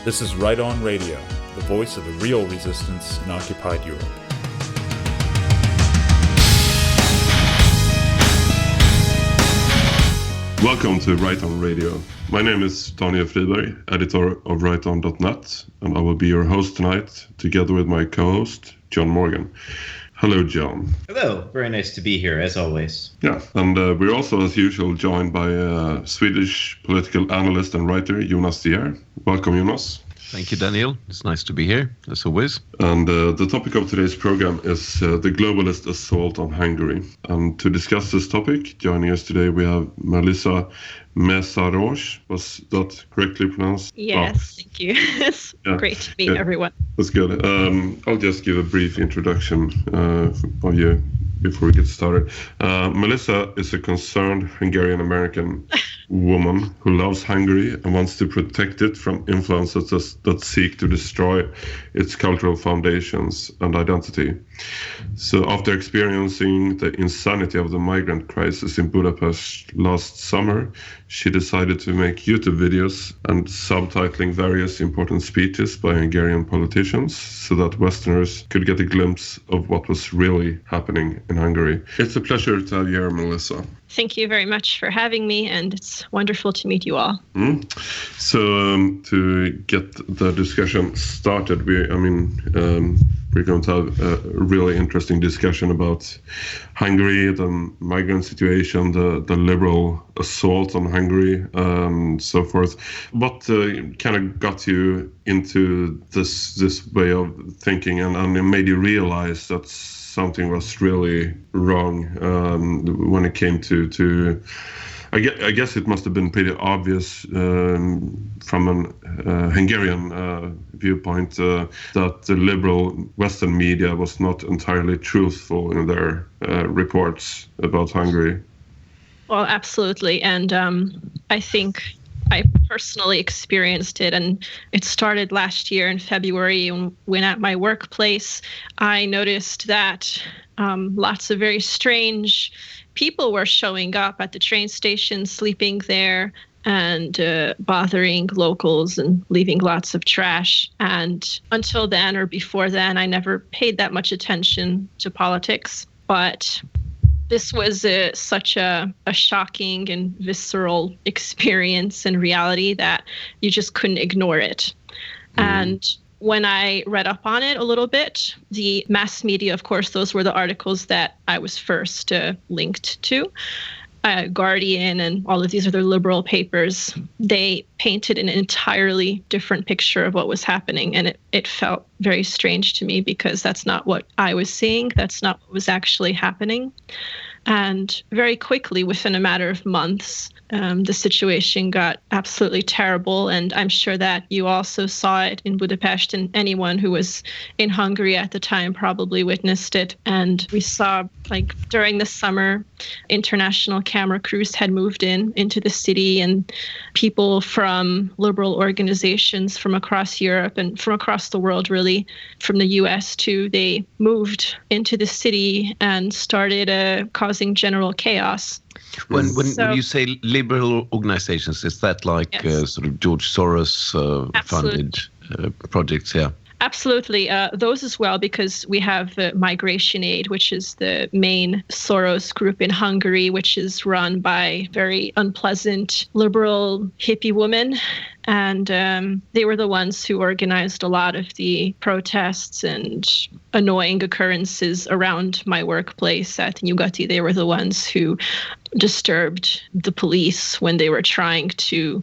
This is Right On Radio, the voice of the real resistance in occupied Europe. Welcome to Right On Radio. My name is Daniel Friberg, editor of righton.net, and I will be your host tonight, together with my co-host, John Morgan. Hello, John. Hello. Very nice to be here, as always. Yeah, and we're also, as usual, joined by Swedish political analyst and writer, Jonas Dier. Welcome, Jonas. Thank you, Daniel. It's nice to be here, as always. And the topic of today's program is the Globalist Assault on Hungary. And to discuss this topic, joining us today, we have Melissa Mészáros. Was that correctly pronounced? Yes, Thank you. It's great to meet everyone. That's good. I'll just give a brief introduction of you before we get started. Melissa is a concerned Hungarian-American woman who loves Hungary and wants to protect it from influences that seek to destroy its cultural foundations and identity. So after experiencing the insanity of the migrant crisis in Budapest last summer, she decided to make YouTube videos and subtitling various important speeches by Hungarian politicians so that Westerners could get a glimpse of what was really happening in Hungary. It's a pleasure to have you here, Melissa. Thank you very much for having me, and it's wonderful to meet you all. So to get the discussion started, we're going to have a really interesting discussion about Hungary, the migrant situation, the liberal assault on Hungary, and so forth. What kind of got you into this way of thinking and made you realize that something was really wrong when it came to I guess it must have been pretty obvious from an Hungarian viewpoint that the liberal Western media was not entirely truthful in their reports about Hungary. Well, absolutely. And I think I personally experienced it, and it started last year in February when at my workplace I noticed that lots of very strange people were showing up at the train station, sleeping there, and bothering locals and leaving lots of trash. And until then, or before then, I never paid that much attention to politics. But this was such a shocking and visceral experience and reality that you just couldn't ignore it. And when I read up on it a little bit, the mass media, of course, those were the articles that I was first linked to. Guardian and all of these other liberal papers, they painted an entirely different picture of what was happening. And it felt very strange to me because that's not what I was seeing. That's not what was actually happening. And very quickly, within a matter of months, the situation got absolutely terrible. And I'm sure that you also saw it in Budapest, and anyone who was in Hungary at the time probably witnessed it. And we saw, during the summer, international camera crews had moved into the city, and people from liberal organizations from across Europe and from across the world, really, from the US too, they moved into the city and started causing general chaos. When you say liberal organizations, is that yes. Sort of George Soros funded projects? Yeah. Absolutely. Those as well, because we have Migration Aid, which is the main Soros group in Hungary, which is run by very unpleasant liberal hippie women. And they were the ones who organized a lot of the protests and annoying occurrences around my workplace at Nyugati. They were the ones who disturbed the police when they were trying to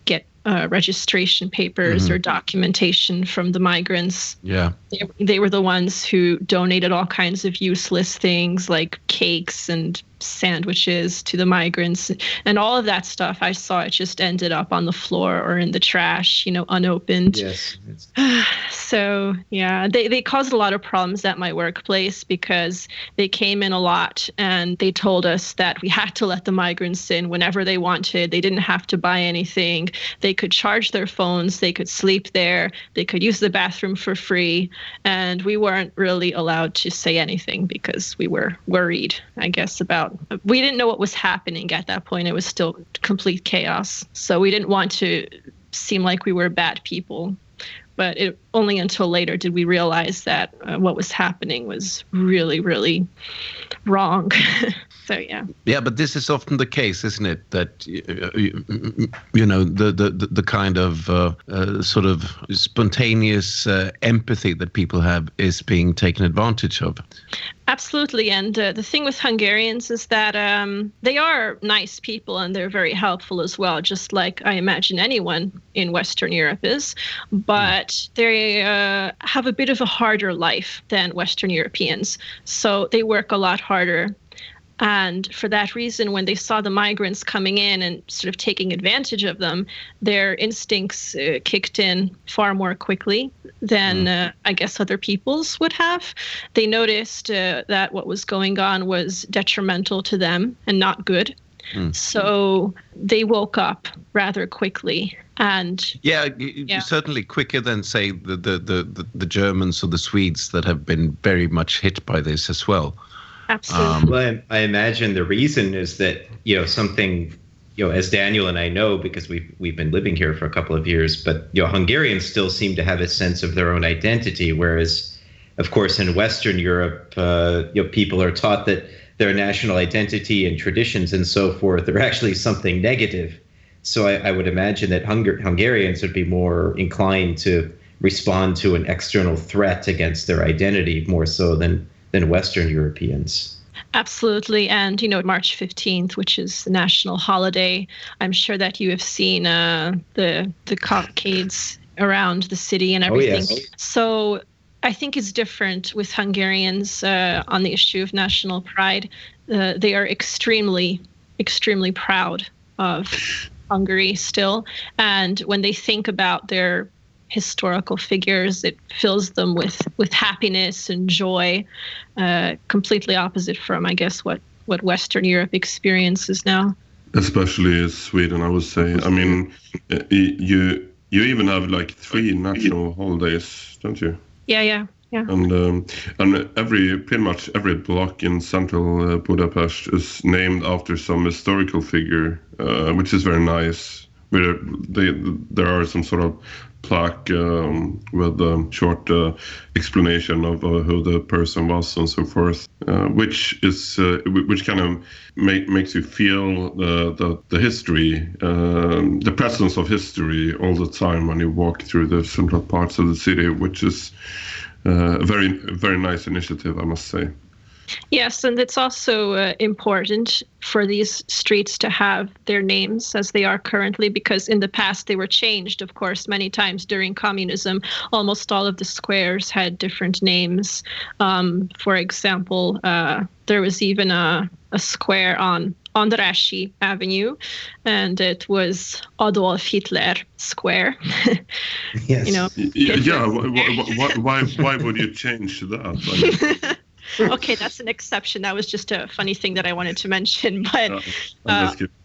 get registration papers or documentation from the migrants. Yeah. They were the ones who donated all kinds of useless things like cakes and sandwiches to the migrants, and all of that stuff. I saw it just ended up on the floor or in the trash, unopened. Yes. So yeah, they caused a lot of problems at my workplace because they came in a lot and they told us that we had to let the migrants in whenever they wanted. They didn't have to buy anything. They could charge their phones. They could sleep there. They could use the bathroom for free. And we weren't really allowed to say anything because we were worried, I guess, we didn't know what was happening at that point. It was still complete chaos. So we didn't want to seem like we were bad people. but only until later did we realize that what was happening was really, really wrong. So yeah. Yeah, but this is often the case, isn't it? That you know, the kind of sort of spontaneous empathy that people have is being taken advantage of. Absolutely, and the thing with Hungarians is that they are nice people and they're very helpful as well, just like I imagine anyone in Western Europe is. But they have a bit of a harder life than Western Europeans, so they work a lot harder. And for that reason, when they saw the migrants coming in and sort of taking advantage of them, their instincts kicked in far more quickly than I guess other people's would have. They noticed that what was going on was detrimental to them and not good. So they woke up rather quickly. And certainly quicker than, say, the Germans or the Swedes that have been very much hit by this as well. Absolutely. Well, I imagine the reason is that, something, as Daniel and I know, because we've been living here for a couple of years, but, Hungarians still seem to have a sense of their own identity, whereas, of course, in Western Europe, people are taught that their national identity and traditions and so forth are actually something negative. So I would imagine that Hungarians would be more inclined to respond to an external threat against their identity more so than Western Europeans. Absolutely. And, March 15th, which is the national holiday, I'm sure that you have seen the cockades around the city and everything. Oh, yes. So I think it's different with Hungarians on the issue of national pride. They are extremely, extremely proud of Hungary still. And when they think about their historical figures, it fills them with happiness and joy, completely opposite from, I guess, what Western Europe experiences now. Especially Sweden, I would say. I mean, you even have like 3 national holidays, don't you? Yeah. And pretty much every block in central Budapest is named after some historical figure, which is very nice. Where there are some sort of plaque with a short explanation of who the person was and so forth, which kind of makes you feel the history, the presence of history all the time when you walk through the central parts of the city, which is a very, very nice initiative, I must say. Yes, and it's also important for these streets to have their names as they are currently, because in the past they were changed, of course, many times during communism. Almost all of the squares had different names. For example, there was even a square on Andrássy Avenue, and it was Adolf Hitler Square. Yes. Why would you change that? Okay, that's an exception. That was just a funny thing that I wanted to mention. But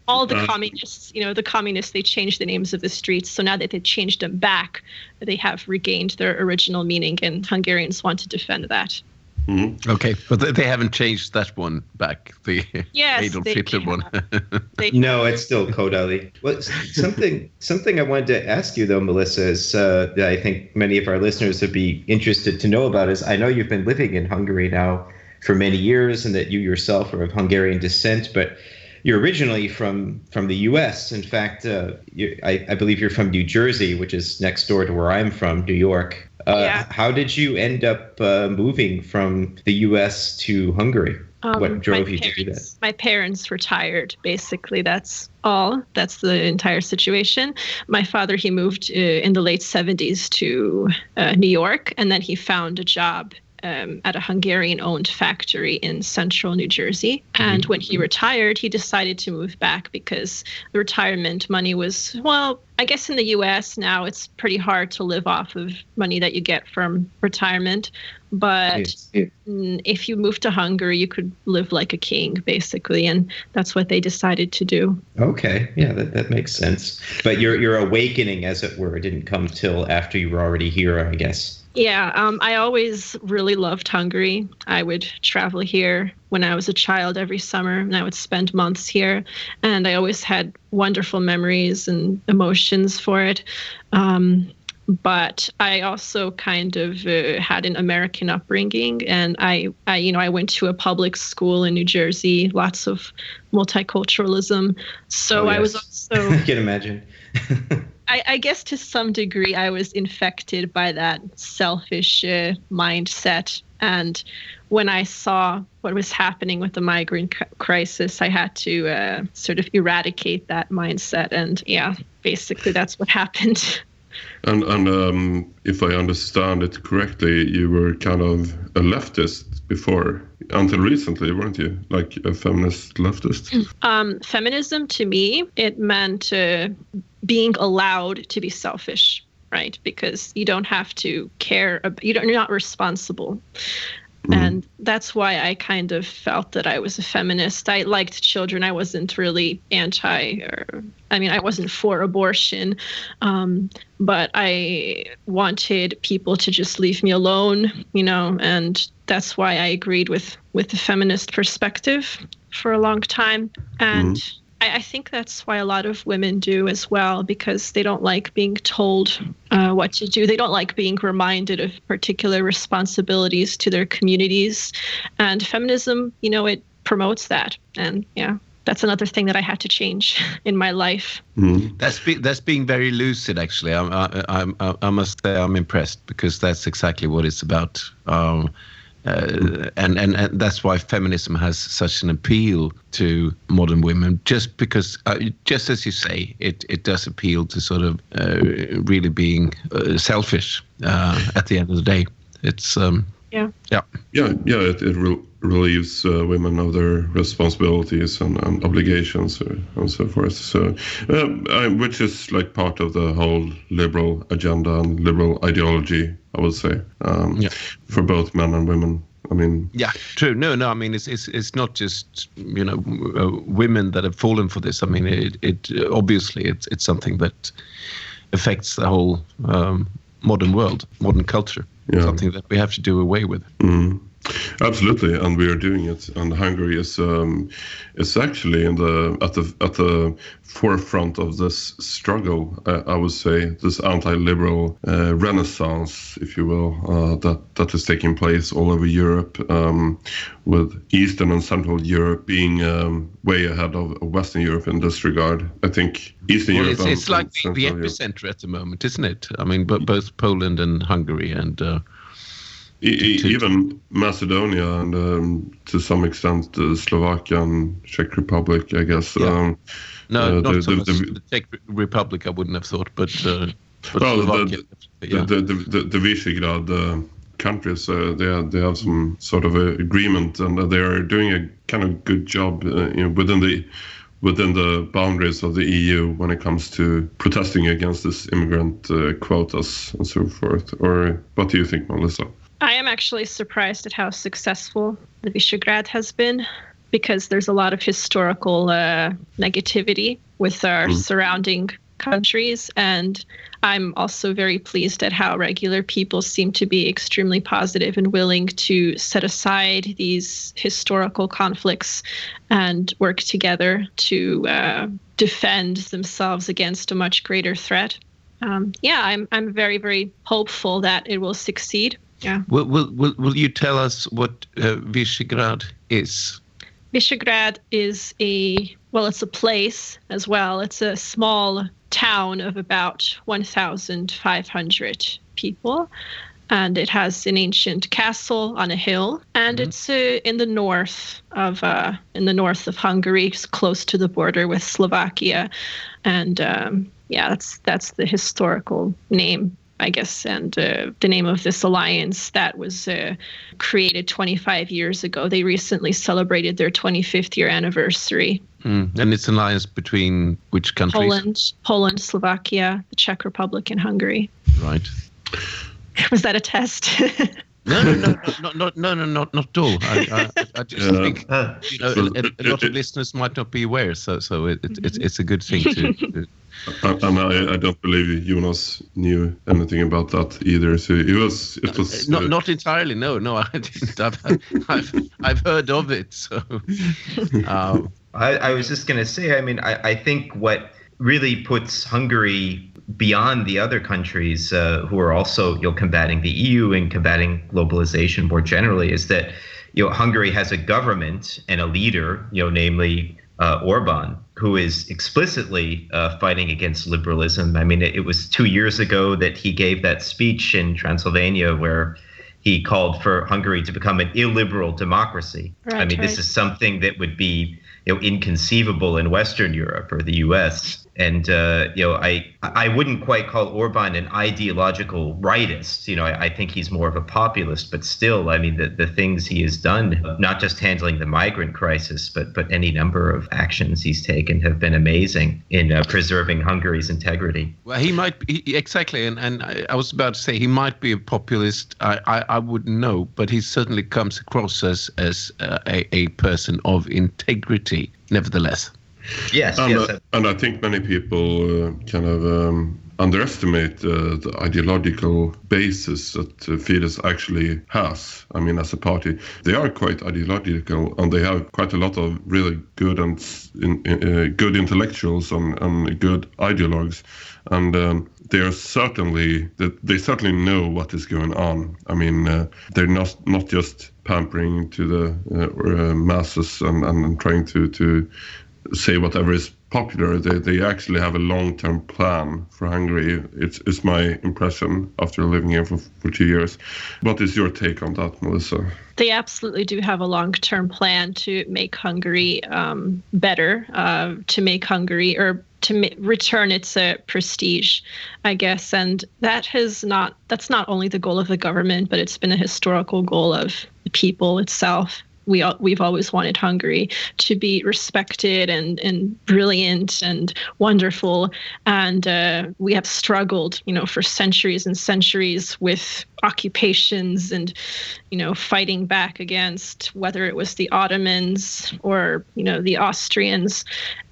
all the communists, they changed the names of the streets. So now that they changed them back, they have regained their original meaning, and Hungarians want to defend that. Mm-hmm. Okay, but they haven't changed that one back, the Adolf Hitler one. No, it's still Kodali. Well, something I wanted to ask you, though, Melissa, is that I think many of our listeners would be interested to know about is I know you've been living in Hungary now for many years and that you yourself are of Hungarian descent, but you're originally from the U.S. In fact, I believe you're from New Jersey, which is next door to where I'm from, New York. How did you end up moving from the U.S. to Hungary? What drove you to do that? My parents retired, basically. That's all. That's the entire situation. My father, he moved in the late 70s to New York, and then he found a job at a Hungarian-owned factory in central New Jersey. And when he retired, he decided to move back because the retirement money was, well, I guess in the U.S. now it's pretty hard to live off of money that you get from retirement. But if you move to Hungary, you could live like a king, basically. And that's what they decided to do. Okay. Yeah, that makes sense. But your awakening, as it were, didn't come till after you were already here, I guess. Yeah, I always really loved Hungary. I would travel here when I was a child every summer, and I would spend months here. And I always had wonderful memories and emotions for it. but I also kind of had an American upbringing, and I went to a public school in New Jersey, lots of multiculturalism. So I was also I can imagine. I guess to some degree I was infected by that selfish mindset. And when I saw what was happening with the migrant crisis, I had to sort of eradicate that mindset. And basically that's what happened. And if I understand it correctly, you were kind of a leftist before, until recently, weren't you? Like a feminist leftist? Feminism to me, it meant being allowed to be selfish, right? Because you don't have to care, you're not responsible. And that's why I kind of felt that I was a feminist. I liked children. I wasn't really I wasn't for abortion, but I wanted people to just leave me alone, and that's why I agreed with the feminist perspective for a long time. And I think that's why a lot of women do as well, because they don't like being told what to do. They don't like being reminded of particular responsibilities to their communities. And feminism, it promotes that. And that's another thing that I had to change in my life. That's being very lucid, actually. I must say I'm impressed, because that's exactly what it's about. And that's why feminism has such an appeal to modern women, just because, just as you say, it does appeal to sort of really being selfish at the end of the day. It's it relieves women of their responsibilities and obligations and so forth. So, which is like part of the whole liberal agenda and liberal ideology, I would say, for both men and women. I mean, true. No. I mean, it's not just women that have fallen for this. I mean, it obviously it's something that affects the whole modern world, modern culture. Something that we have to do away with. Absolutely, and we are doing it. And Hungary is actually at the forefront of this struggle. I would say this anti-liberal renaissance, if you will, that is taking place all over Europe, with Eastern and Central Europe being way ahead of Western Europe in this regard. I think Eastern Europe. It's like the epicenter at the moment, isn't it? I mean, both Poland and Hungary and. Even Macedonia and to some extent Slovakia and Czech Republic, I guess. Not so much the Czech Republic, I wouldn't have thought, but Slovakia. The Visegrad countries, they have some sort of agreement, and they are doing a kind of good job within the boundaries of the EU when it comes to protesting against this immigrant quotas and so forth. Or what do you think, Melissa? I am actually surprised at how successful the Visegrad has been, because there's a lot of historical negativity with our surrounding countries. And I'm also very pleased at how regular people seem to be extremely positive and willing to set aside these historical conflicts and work together to defend themselves against a much greater threat. I'm very, very hopeful that it will succeed. Yeah. Will you tell us what Visegrad is? Visegrad is it's a place as well. It's a small town of about 1,500 people, and it has an ancient castle on a hill, and it's in the north of Hungary, close to the border with Slovakia, and that's the historical name, I guess, and the name of this alliance that was created 25 years ago. They recently celebrated their 25th year anniversary. And it's an alliance between which countries? Poland, Slovakia, the Czech Republic, and Hungary. Right. Was that a test? No, not at all. I just think a lot of listeners might not be aware, so it's a good thing to. And I don't believe Jonas knew anything about that either. So it was not entirely. No, I didn't. I've heard of it. So I was just going to say. I mean, I think what really puts Hungary beyond the other countries who are also combating the EU and combating globalization more generally, is that Hungary has a government and a leader, namely Orban, who is explicitly fighting against liberalism. I mean, it was 2 years ago that he gave that speech in Transylvania where he called for Hungary to become an illiberal democracy. Right, I mean, this is something that would be inconceivable in Western Europe or the U.S. And I wouldn't quite call Orban an ideological rightist. I think he's more of a populist, but still, I mean, the things he has done, not just handling the migrant crisis, but any number of actions he's taken have been amazing in preserving Hungary's integrity. Well, he might be, exactly, and I was about to say he might be a populist. I wouldn't know, but he certainly comes across as a person of integrity, nevertheless. Yes, and I think many people kind of underestimate the ideological basis that Fidesz actually has. I mean, as a party, they are quite ideological, and they have quite a lot of really good and good intellectuals and good ideologues, and they certainly know what is going on. I mean, they're not just pampering to the masses and trying to say whatever is popular. They actually have a long-term plan for Hungary. It's my impression after living here for 2 years. What is your take on that, Melissa? They absolutely do have a long-term plan to make Hungary better, to make Hungary return its prestige, I guess. And that's not only the goal of the government, but it's been a historical goal of the people itself. We've always wanted Hungary to be respected and brilliant and wonderful, and we have struggled, for centuries and centuries with occupations and, fighting back against whether it was the Ottomans or the Austrians,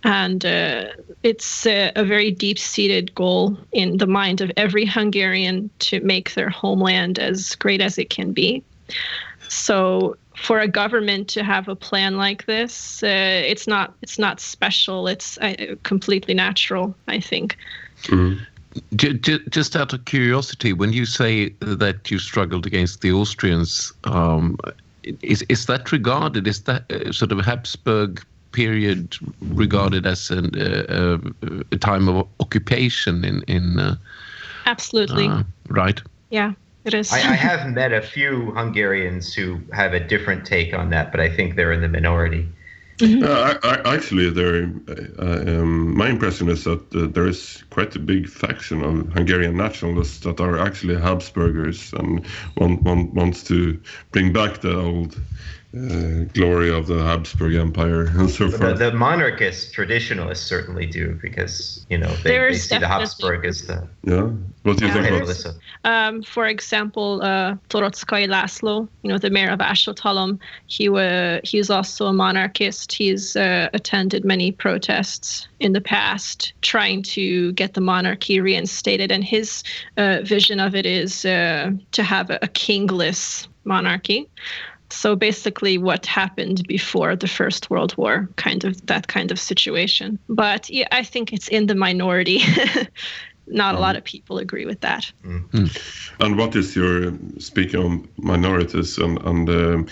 and it's a very deep-seated goal in the mind of every Hungarian to make their homeland as great as it can be. So for a government to have a plan like this, it's not special. It's completely natural, I think. Mm-hmm. Just out of curiosity, when you say that you struggled against the Austrians, is that regarded? Is that sort of Habsburg period regarded as a time of occupation in Absolutely. Right. Yeah. It is. I have met a few Hungarians who have a different take on that, but I think they're in the minority. Mm-hmm. Actually, my impression is that there is quite a big faction of Hungarian nationalists that are actually Habsburgers and wants to bring back the old glory of the Habsburg Empire and so forth. The monarchist traditionalists certainly do, because they see the Habsburg as the. Yeah. What do you think, Melissa? For example, Toroczkai László, the mayor of Ásotthalom, he's also a monarchist. He's attended many protests in the past trying to get the monarchy reinstated, and his vision of it is to have a kingless monarchy. So basically what happened before the First World War, that kind of situation. But yeah, I think it's in the minority. Not a lot of people agree with that. Mm. And what is your, speaking of minorities and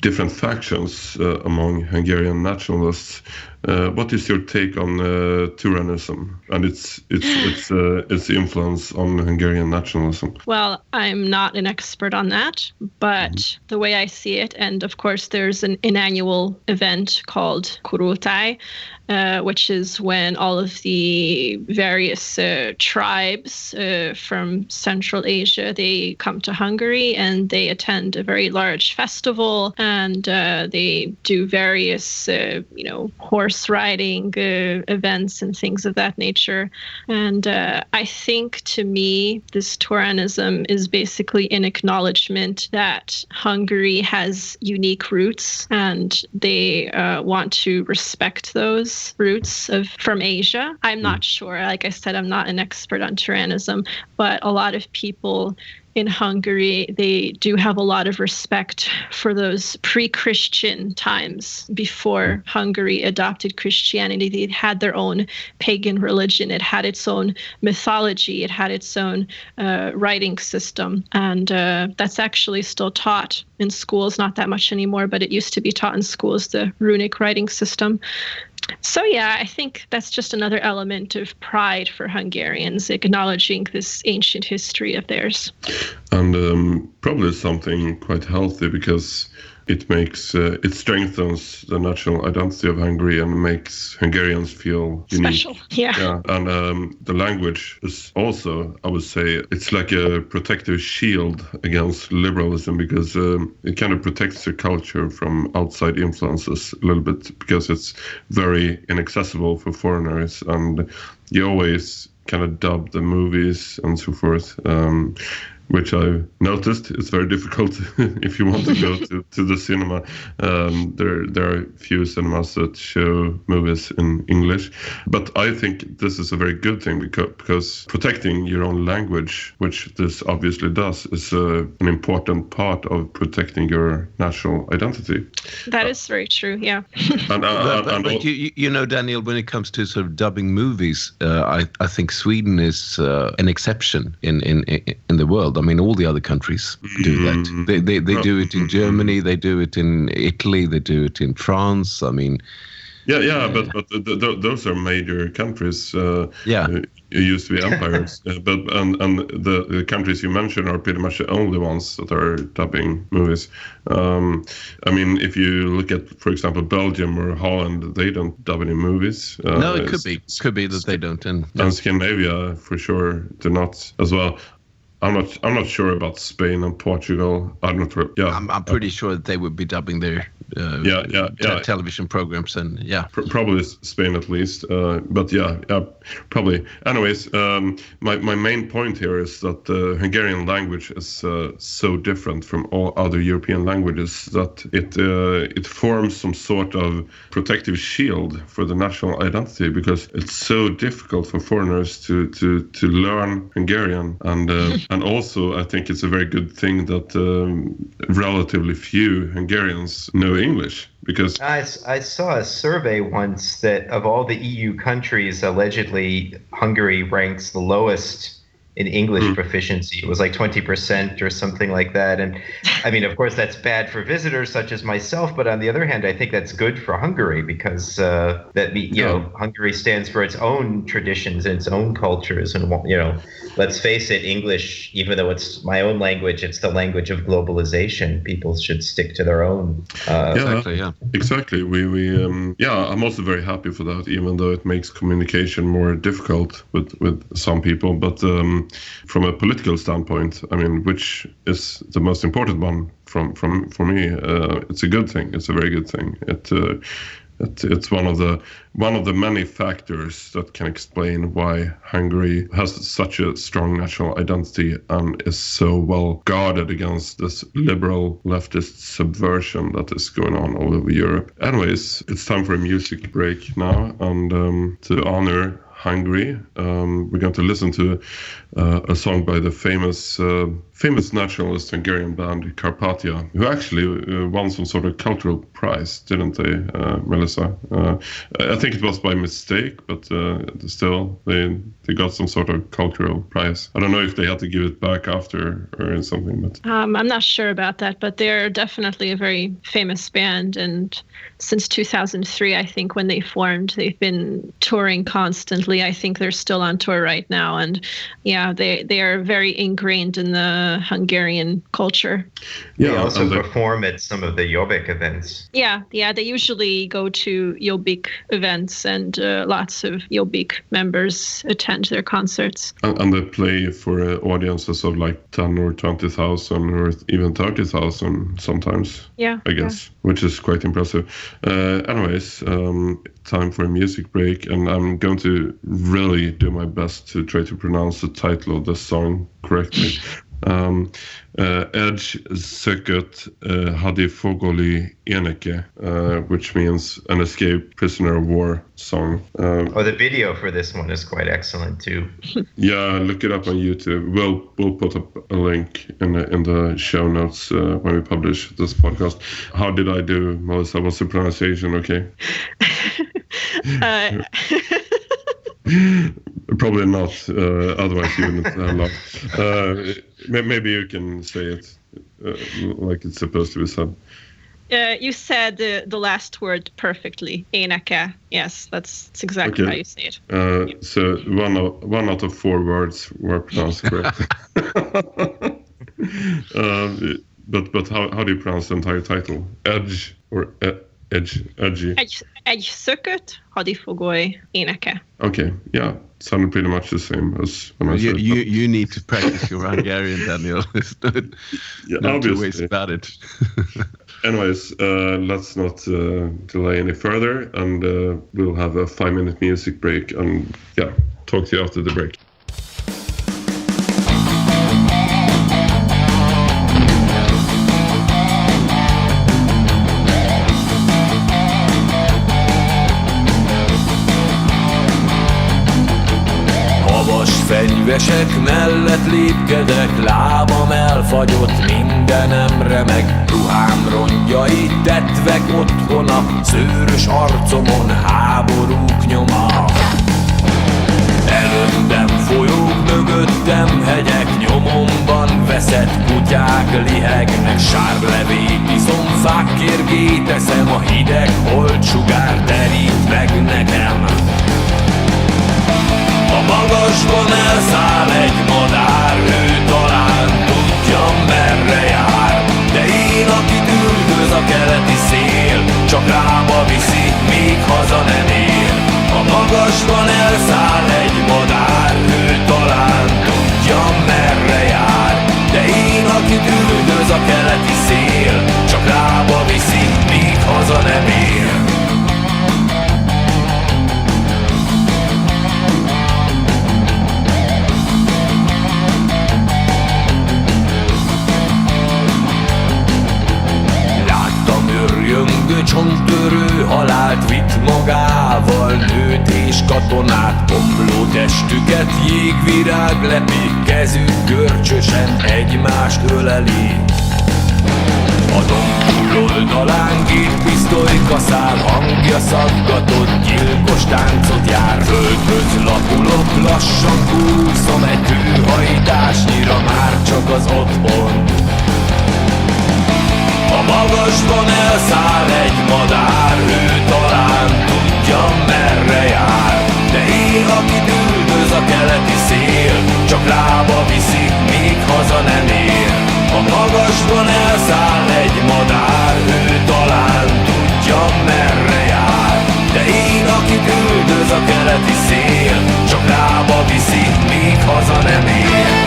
different factions among Hungarian nationalists, what is your take on tyrannism and its influence on Hungarian nationalism? Well, I'm not an expert on that, but the way I see it, and of course there's an annual event called Kurultai, which is when all of the various tribes from Central Asia, they come to Hungary and they attend a very large festival, and they do various, horse riding events and things of that nature. And I think, to me, this tyrannism is basically an acknowledgement that Hungary has unique roots, and they want to respect those roots from Asia. I'm not sure. Like I said, I'm not an expert on tyrannism, but a lot of people in Hungary, they do have a lot of respect for those pre-Christian times before Hungary adopted Christianity. They had their own pagan religion. It had its own mythology. It had its own writing system. And that's actually still taught in schools, not that much anymore, but it used to be taught in schools, the runic writing system. So, yeah, I think that's just another element of pride for Hungarians, acknowledging this ancient history of theirs. And probably something quite healthy, because it makes it strengthens the national identity of Hungary and makes Hungarians feel unique. Special, yeah. And the language is also, I would say, it's like a protective shield against liberalism, because it kind of protects the culture from outside influences a little bit, because it's very inaccessible for foreigners, and you always kind of dub the movies and so forth. Which I noticed is very difficult if you want to go to the cinema. There are few cinemas that show movies in English, but I think this is a very good thing, because protecting your own language, which this obviously does, is an important part of protecting your national identity. That is very true, yeah. But you know, Daniel, when it comes to sort of dubbing movies, I think Sweden is an exception in the world. I mean, all the other countries do that. They do it in Germany, they do it in Italy, they do it in France. I mean, but those are major countries. It used to be empires, and the countries you mentioned are pretty much the only ones that are dubbing movies. I mean, if you look at, for example, Belgium or Holland, they don't dub any movies. No, it could be that they don't. And Scandinavia, for sure, do not as well. I'm not sure about Spain and Portugal. I'm pretty sure that they would be dubbing their television programs, and probably Spain at least. But probably. Anyways, my main point here is that the Hungarian language is so different from all other European languages that it forms some sort of protective shield for the national identity, because it's so difficult for foreigners to learn Hungarian, and also I think it's a very good thing that relatively few Hungarians know English, because I saw a survey once that of all the EU countries, allegedly Hungary ranks the lowest in English proficiency. It was like 20% or something like that. And I mean, of course, that's bad for visitors such as myself. But on the other hand, I think that's good for Hungary, because Hungary stands for its own traditions and its own cultures. And, let's face it, English, even though it's my own language, it's the language of globalization. People should stick to their own. Exactly. I'm also very happy for that, even though it makes communication more difficult with some people. But from a political standpoint, I mean, which is the most important one for me, it's a good thing. It's a very good thing. It's one of the many factors that can explain why Hungary has such a strong national identity and is so well guarded against this liberal leftist subversion that is going on all over Europe. Anyways, it's time for a music break now, and to honor Hungary, we're going to listen to a song by the famous nationalist Hungarian band Kárpátia, who actually won some sort of cultural prize, didn't they, Melissa? I think it was by mistake, but still they got some sort of cultural prize. I don't know if they had to give it back after or something. But I'm not sure about that, but they're definitely a very famous band, and since 2003, I think, when they formed, they've been touring constantly. I think they're still on tour right now, and they are very ingrained in the Hungarian culture. They also perform at some of the Jobbik events. They usually go to Jobbik events, and lots of Jobbik members attend their concerts. And they play for audiences of like 10 or 20,000 or even 30,000 sometimes. I guess, which is quite impressive. Anyways, time for a music break, and I'm going to really do my best to try to pronounce the title of the song correctly. Edge, szökött, hadifogoly, éneke, which means an escaped prisoner of war song. The video for this one is quite excellent too. Yeah, look it up on YouTube. We'll put up a link in the show notes when we publish this podcast. How did I do, Melissa? Was the pronunciation okay? Probably not. Otherwise, you wouldn't have laughed. Maybe you can say it like it's supposed to be said. You said the last word perfectly. Éneke. Yes, that's exactly how you say it. So one out of 4 words were pronounced correctly. But how do you pronounce the entire title? Edge or edgy? Egy szökött, hadifogoly, éneke. Okay, yeah, sounded pretty much the same as when I said it. You need to practice your Hungarian, Daniel. No two ways about it. Anyways, let's not delay any further, and we'll have a 5-minute music break, and talk to you after the break. Fenyvesek mellett lépkedek, lábam elfagyott, mindenem remeg, ruhám rongyait tetvek otthona, szőrös arcomon háborúk nyoma. Előttem folyók, mögöttem hegyek, nyomomban veszett kutyák lihegnek, sárlevék, iszomfák kérgét eszem, a hideg holtsugár terít meg nekem. A magasban elszáll egy madár, ő talán tudja merre jár, de én, akit üldöz a keleti szél, csak lába viszi, még haza nem ér. A magasban elszáll egy madár, ő talán tudja merre jár, de én, akit üldöz a keleti szél, csak lába viszi, még haza nem ér. Csonttörő halált vitt magával, nőt és katonát, omló testüket jégvirág lepi, kezük görcsösen egymást öleli. A domb túloldalán géppisztoly kaszál, hangja szaggatott, gyilkos táncot jár. Földhöz lapulok, lassan kúszom egy hőhajtásnyira, már csak az otthon. A magasban elszáll egy madár, ő talán tudja merre jár, de én, akit üldöz a keleti szél, csak lába viszi, még haza nem ér. A magasban elszáll egy madár, ő talán tudja merre jár, de én, akit üldöz a keleti szél, csak lába viszi, még haza nem ér.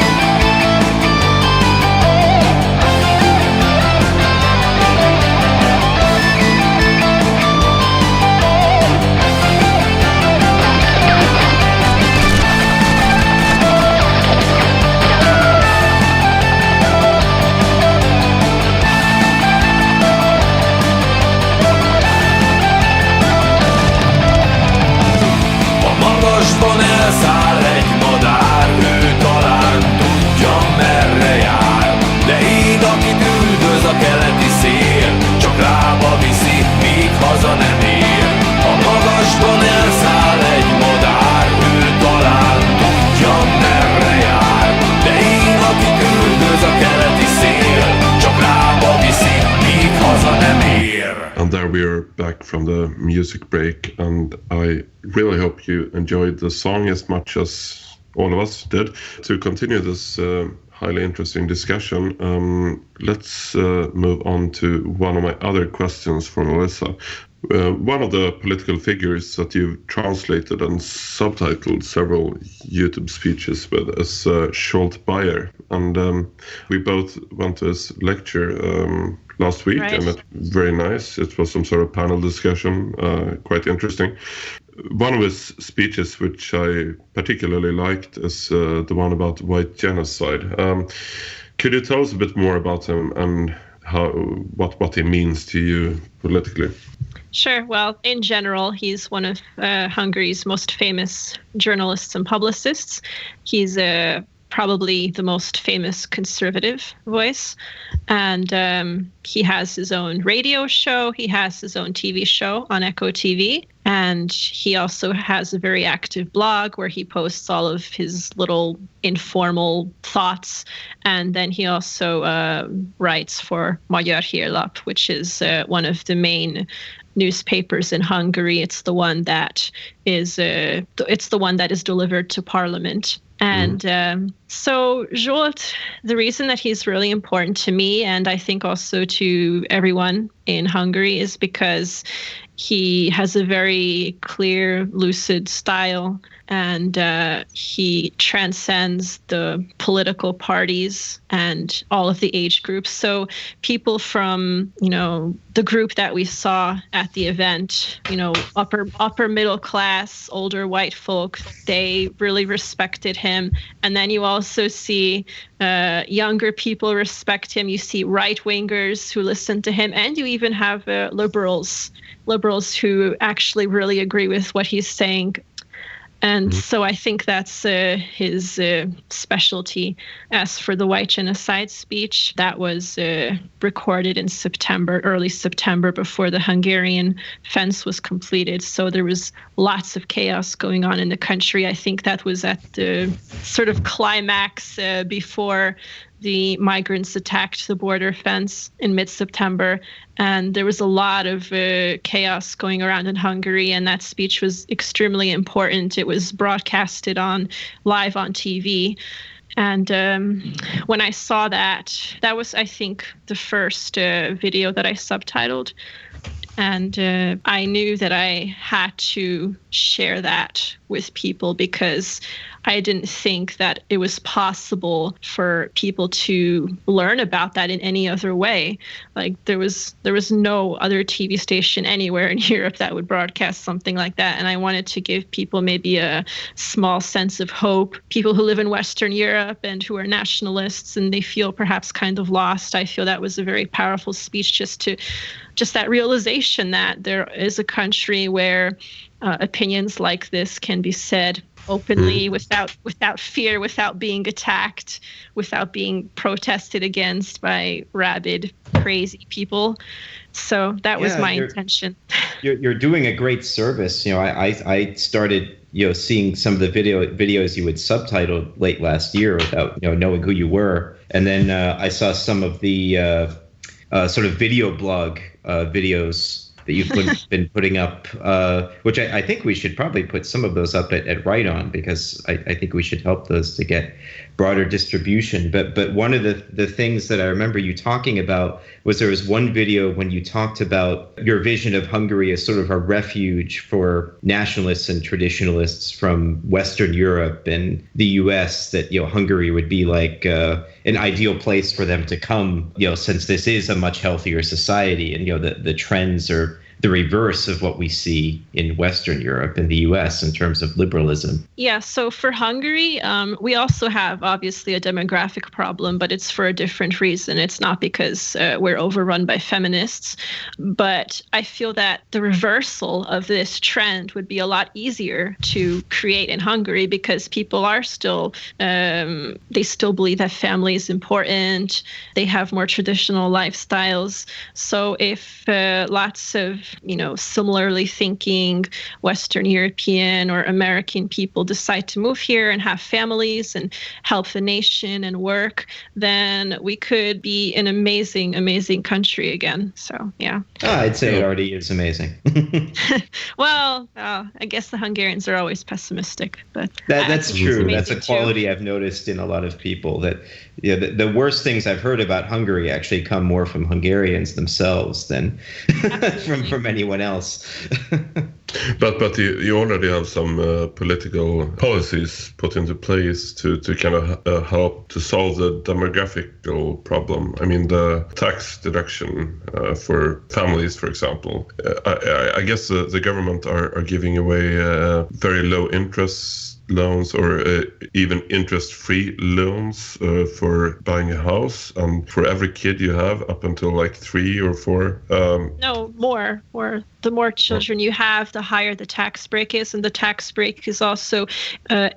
Elszáll egy madár, ő talán tudja merre jár, de én, akit üldöz a keleti szél, csak lába viszi, míg haza nem ér. A magasban elszáll egy madár, ő talán tudja merre jár, de én, akit üldöz a keleti szél, csak lába viszi, míg haza nem ér. And there we are back from the music break, and I really hope you enjoyed the song as much as all of us did. To continue this highly interesting discussion, let's move on to one of my other questions for Melissa. One of the political figures that you've translated and subtitled several YouTube speeches with is Scholt Bayer, and we both went to his lecture last week, right. And it was very nice. It was some sort of panel discussion, quite interesting. one of his speeches, which I particularly liked, is the one about white genocide. Could you tell us a bit more about him and what he means to you politically? Sure. Well, in general, he's one of Hungary's most famous journalists and publicists. He's probably the most famous conservative voice. And he has his own radio show. He has his own TV show on Echo TV. And he also has a very active blog where he posts all of his little informal thoughts. And then he also writes for Magyar Hírlap, which is one of the main newspapers in Hungary. It's the one that is delivered to Parliament. And so Zsolt, the reason that he's really important to me, and I think also to everyone in Hungary, is because he has a very clear, lucid style, and he transcends the political parties and all of the age groups. So people from, the group that we saw at the event, upper middle class, older white folk, they really respected him. And then you also see younger people respect him. You see right-wingers who listen to him, and you even have liberals who actually really agree with what he's saying. And so I think that's his specialty. As for the white genocide speech, that was recorded in early September, before the Hungarian fence was completed. So there was lots of chaos going on in the country. I think that was at the sort of climax before the migrants attacked the border fence in mid-September. And there was a lot of chaos going around in Hungary, and that speech was extremely important. It was broadcasted live on TV. And when I saw that was, I think, the first video that I subtitled. And I knew that I had to share that with people, because I didn't think that it was possible for people to learn about that in any other way. Like there was no other TV station anywhere in Europe that would broadcast something like that. And I wanted to give people maybe a small sense of hope. People who live in Western Europe and who are nationalists and they feel perhaps kind of lost. I feel that was a very powerful speech, just that realization that there is a country where opinions like this can be said openly, without fear, without being attacked, without being protested against by rabid, crazy people. So that was my intention. You're doing a great service. I started seeing some of the videos you would subtitle late last year without knowing who you were, and then I saw some of the sort of video blog videos that you've been putting up, which I think we should probably put some of those up at Right On, because I think we should help those to get broader distribution. But one of the things that I remember you talking about was there was one video when you talked about your vision of Hungary as sort of a refuge for nationalists and traditionalists from Western Europe and the US, that Hungary would be like an ideal place for them to come, since this is a much healthier society, and the trends are the reverse of what we see in Western Europe and the US in terms of liberalism. Yeah, so for Hungary, we also have obviously a demographic problem, but it's for a different reason. It's not because we're overrun by feminists, but I feel that the reversal of this trend would be a lot easier to create in Hungary, because people are still, they still believe that family is important. They have more traditional lifestyles. So if lots of similarly thinking Western European or American people decide to move here and have families and help the nation and work, then we could be an amazing, amazing country again. So, yeah. I'd say it already is amazing. Well, I guess the Hungarians are always pessimistic, but that's true. That's a quality I've noticed in a lot of people, that the worst things I've heard about Hungary actually come more from Hungarians themselves than from from anyone else. But you already have some political policies put into place to kind of help to solve the demographical problem. I mean, the tax deduction for families, for example. I guess the government are giving away very low interest loans or even interest-free loans for buying a house, and for every kid you have up until like 3 or 4. No, more. The more children you have, the higher the tax break is, and the tax break is also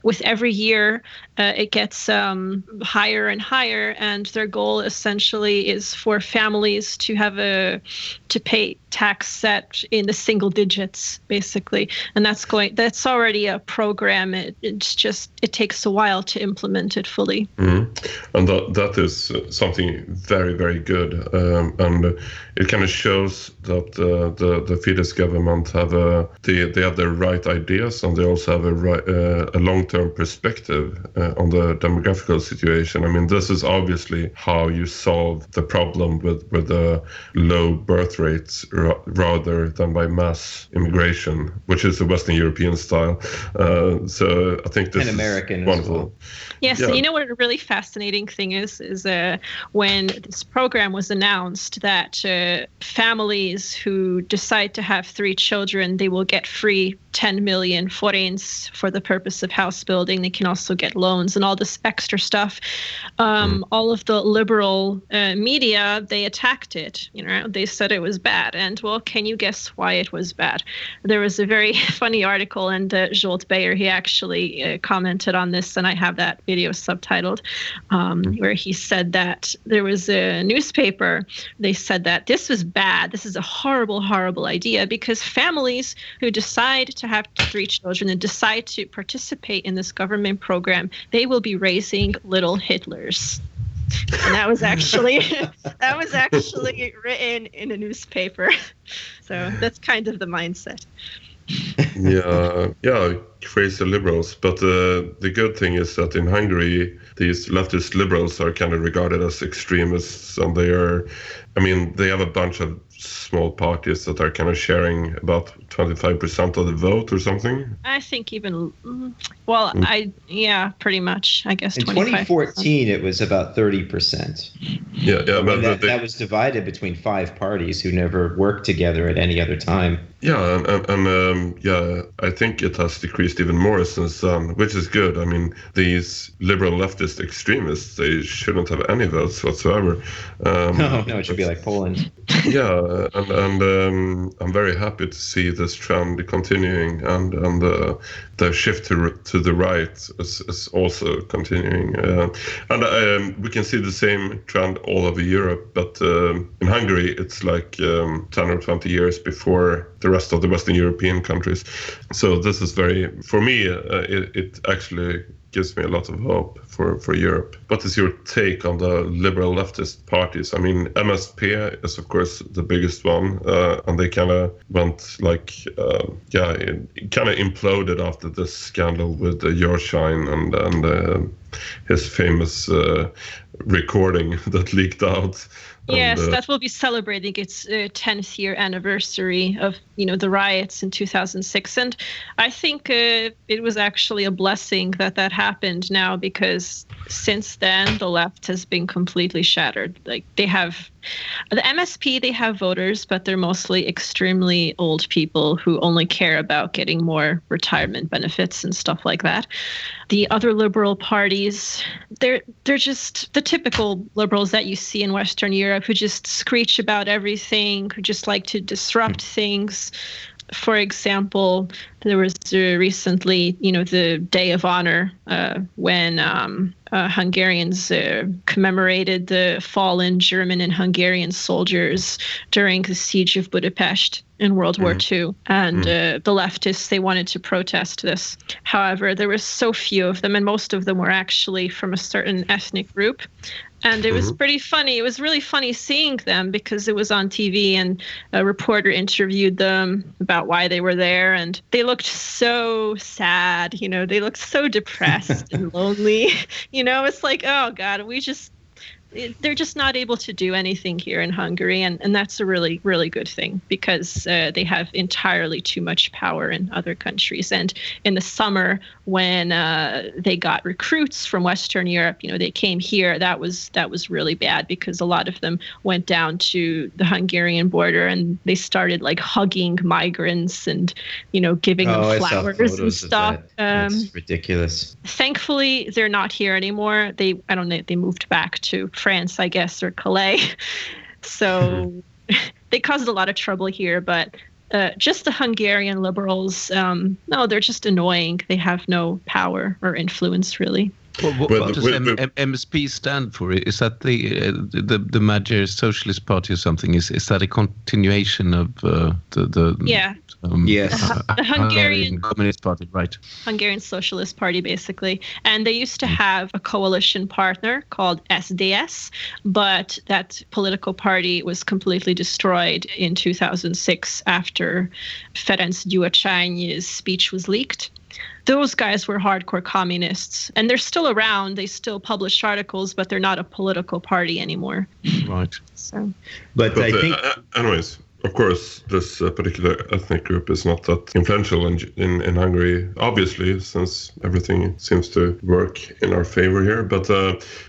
with every year it gets higher and higher, and their goal essentially is for families to have to pay tax set in the single digits, basically, and that's already a program. It takes a while to implement it fully. And that is something very, very good, and it kind of shows that the Fidesz government have they have the right ideas, and they also have a long-term perspective on the demographical situation. I mean, this is obviously how you solve the problem with the low birth rates rather than by mass immigration, which is the Western European style. So I think this American is wonderful. Well. Yes, yeah. And you know what a really fascinating thing is when this program was announced that families who decide to have 3 children, they will get free 10 million forints for the purpose of house building. They can also get loans and all this extra stuff. All of the liberal media, they attacked it. They said it was bad. And well, can you guess why it was bad? There was a very funny article, and Zsolt Bayer, he actually commented on this, and I have that video subtitled, where he said that there was a newspaper. They said that this was bad. This is a horrible, horrible idea, because families who decide to have 3 children and decide to participate in this government program, they will be raising little Hitlers. And that was actually written in a newspaper. So that's kind of the mindset. Yeah, crazy liberals. But the good thing is that in Hungary, these leftist liberals are kind of regarded as extremists, and they have a bunch of small parties that are kind of sharing about 25% of the vote or something. I think even, pretty much, I guess. In 2014, it was about 30%. Yeah, but that was divided between 5 parties who never worked together at any other time. Yeah, and I think it has decreased even more since then, which is good. I mean, these liberal leftist extremists, they shouldn't have any votes whatsoever. No, it should be like Poland. Yeah, and I'm very happy to see this trend continuing, and the shift to the right is also continuing. And we can see the same trend all over Europe, but in Hungary, it's like 10 or 20 years before the rest of the Western European countries. So this is for me, it actually gives me a lot of hope for Europe. What is your take on the liberal leftist parties? I mean, MSP is of course the biggest one, and they kind of went it kind of imploded after this scandal with Yorshine and his famous recording that leaked out. Yes, that will be celebrating its 10th year anniversary of, the riots in 2006. And I think it was actually a blessing that happened now, because since then the left has been completely shattered. Like, they have the MSP, they have voters, but they're mostly extremely old people who only care about getting more retirement benefits and stuff like that. The other liberal parties, they're just the typical liberals that you see in Western Europe, who just screech about everything, who just like to disrupt things. For example, there was recently, the Day of Honor when Hungarians commemorated the fallen German and Hungarian soldiers during the siege of Budapest in World War II. And the leftists, they wanted to protest this. However, there were so few of them, and most of them were actually from a certain ethnic group. And it was pretty funny. It was really funny seeing them, because it was on TV, and a reporter interviewed them about why they were there. And they looked so sad, they looked so depressed and lonely. It's like, oh God, they're just not able to do anything here in Hungary. And that's a really, really good thing, because they have entirely too much power in other countries. And in the summer, when they got recruits from Western Europe, they came here. That was really bad, because a lot of them went down to the Hungarian border and they started like hugging migrants and, giving them flowers and stuff. It's ridiculous. Thankfully, they're not here anymore. I don't know, they moved back to France, I guess, or Calais. So they caused a lot of trouble here, but just the Hungarian liberals, no, they're just annoying. They have no power or influence, really. What does MSP stand for? Is that the major socialist party or something? Is that a continuation of the yeah? Yes, the Hungarian Communist Party, right? Hungarian Socialist Party, basically. And they used to have a coalition partner called SDS, but that political party was completely destroyed in 2006 after Ferenc Gyurcsány's speech was leaked. Those guys were hardcore communists, and they're still around. They still publish articles, but they're not a political party anymore. Right. So, but I think, anyways, of course, this particular ethnic group is not that influential in Hungary, obviously, since everything seems to work in our favor here. But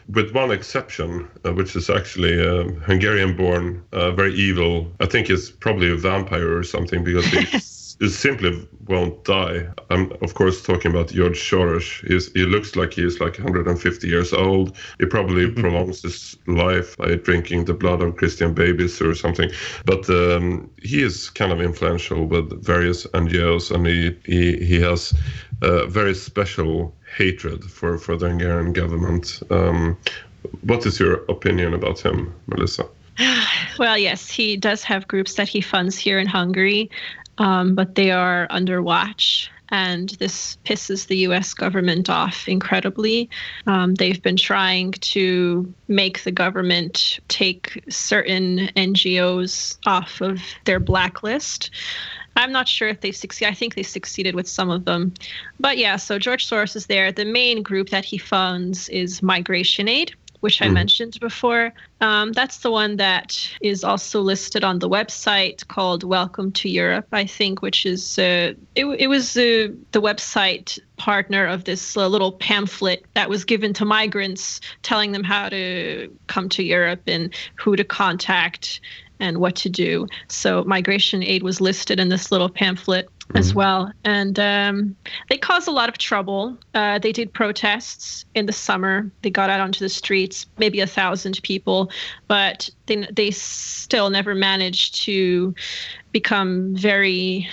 with one exception, which is actually a Hungarian-born, very evil. I think he's probably a vampire or something, because he simply won't die. I'm, of course, talking about George Soros. He looks like he's like 150 years old. He probably prolongs his life by drinking the blood of Christian babies or something. But he is kind of influential with various NGOs, and he has very special hatred for the Hungarian government. What is your opinion about him, Melissa? Well, yes, he does have groups that he funds here in Hungary. But they are under watch, and this pisses the U.S. government off incredibly. They've been trying to make the government take certain NGOs off of their blacklist. I'm not sure if they've succeeded. I think they succeeded with some of them. But yeah, so George Soros is there. The main group that he funds is Migration Aid, which I mentioned before. That's the one that is also listed on the website called Welcome to Europe, I think, which is, it was the website partner of this little pamphlet that was given to migrants, telling them how to come to Europe and who to contact and what to do. So Migration Aid was listed in this little pamphlet as well. And they caused a lot of trouble. They did protests in the summer. They got out onto the streets, maybe 1,000 people, but they still never managed to become very,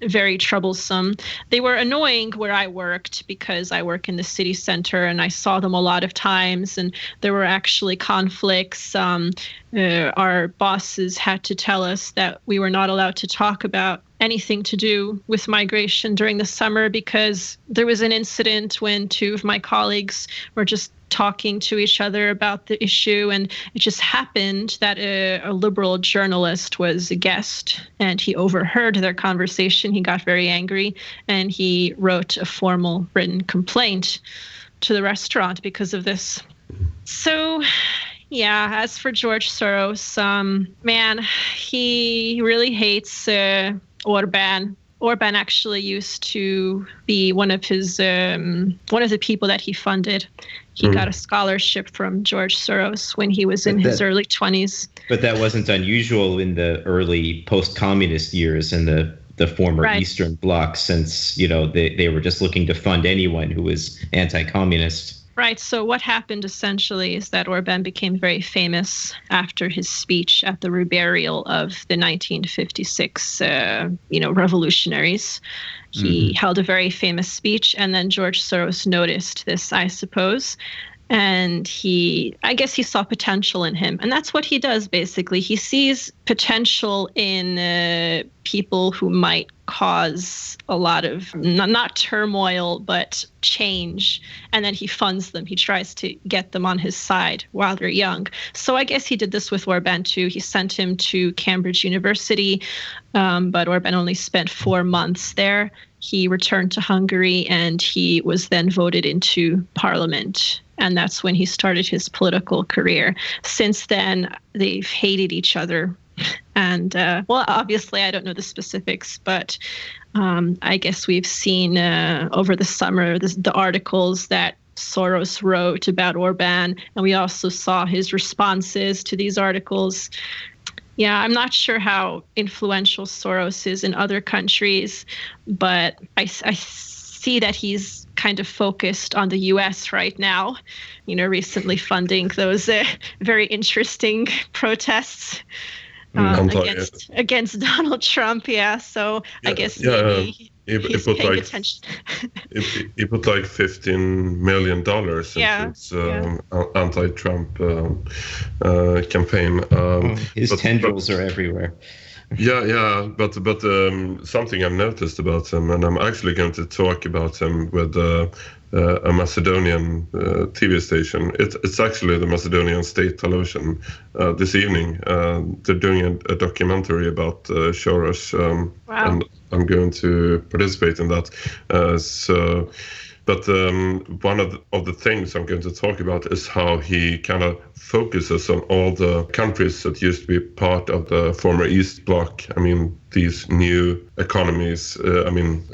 very troublesome. They were annoying where I worked, because I work in the city center and I saw them a lot of times, and there were actually conflicts. Our bosses had to tell us that we were not allowed to talk about anything to do with migration during the summer, because there was an incident when two of my colleagues were just talking to each other about the issue, and it just happened that a liberal journalist was a guest, and he overheard their conversation. He got very angry, and he wrote a formal written complaint to the restaurant because of this. So yeah, as for George Soros, man, he really hates Orbán. Orbán actually used to be one of the people that he funded. He got a scholarship from George Soros when he was in his early 20s. But that wasn't unusual in the early post-communist years in the former Eastern Bloc, since they were just looking to fund anyone who was anti-communist. Right. So what happened essentially is that Orbán became very famous after his speech at the reburial of the 1956, revolutionaries. He held a very famous speech, and then George Soros noticed this, I suppose. And I guess he saw potential in him. And that's what he does, basically. He sees potential in people who might cause a lot of, not turmoil, but change. And then he funds them. He tries to get them on his side while they're young. So I guess he did this with Orbán too. He sent him to Cambridge University, but Orbán only spent 4 months there. He returned to Hungary, and he was then voted into parliament And that's when he started his political career. Since then, they've hated each other. And, well, obviously, I don't know the specifics, but I guess we've seen over the summer the articles that Soros wrote about Orbán, and we also saw his responses to these articles. Yeah, I'm not sure how influential Soros is in other countries, but I see that he's kind of focused on the US right now, recently funding those very interesting protests against Donald Trump. Yeah, so I guess maybe he's paying attention. He put like $15 million into his anti-Trump campaign. His tendrils are everywhere. Yeah, but something I've noticed about him, and I'm actually going to talk about him with a Macedonian TV station. It's actually the Macedonian state television this evening. They're doing a documentary about Soros, and I'm going to participate in that. But one of the things I'm going to talk about is how he kind of focuses on all the countries that used to be part of the former East Bloc. I mean, these new economies,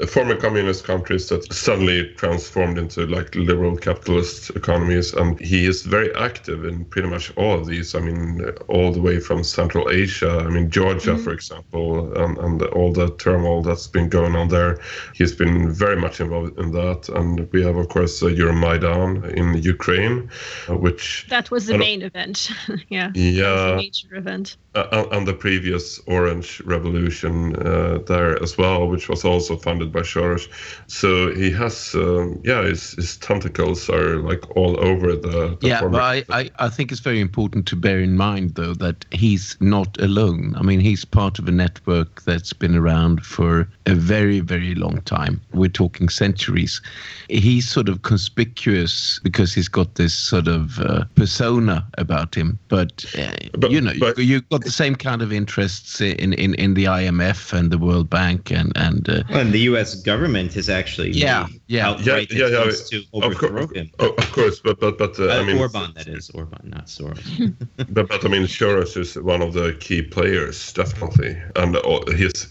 former communist countries that suddenly transformed into like liberal capitalist economies. And he is very active in pretty much all of these. I mean, all the way from Central Asia. I mean, Georgia, for example, and all the turmoil that's been going on there. He's been very much involved in that. And we have, of course, Euromaidan in Ukraine, which... That was the main event. Yeah. Yeah. That was a major event. And the previous Orange Revolution there as well, which was also funded by Soros. So he has, his tentacles are like all over the but I think it's very important to bear in mind, though, that he's not alone. I mean, he's part of a network that's been around for a very, very long time. We're talking centuries. He's sort of conspicuous because he's got this sort of persona about him. But you've got the same kind of interests in the IMF and the World Bank and the U.S. government has actually outright attempts to overthrow him. Of course, but I mean Orbán, that is Orbán, not Soros. but I mean Soros is one of the key players, definitely, and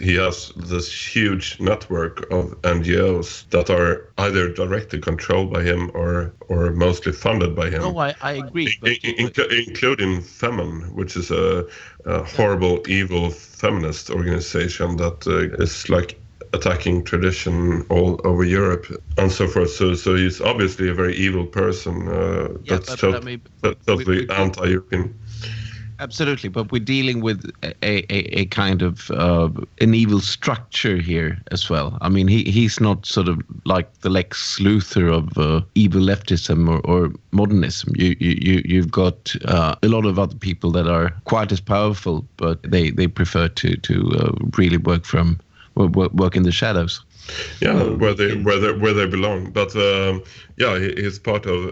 he has this huge network of NGOs that are either directly controlled by him or mostly funded by him. No, I agree. Including Femen, which is a horrible, evil feminist organization that is like attacking tradition all over Europe and so forth. So he's obviously a very evil person that's totally anti-European. Absolutely, but we're dealing with a kind of an evil structure here as well. I mean, he's not sort of like the Lex Luthor of evil leftism or modernism. You've got a lot of other people that are quite as powerful, but they prefer to really work in the shadows. Yeah, where they belong. But he's part of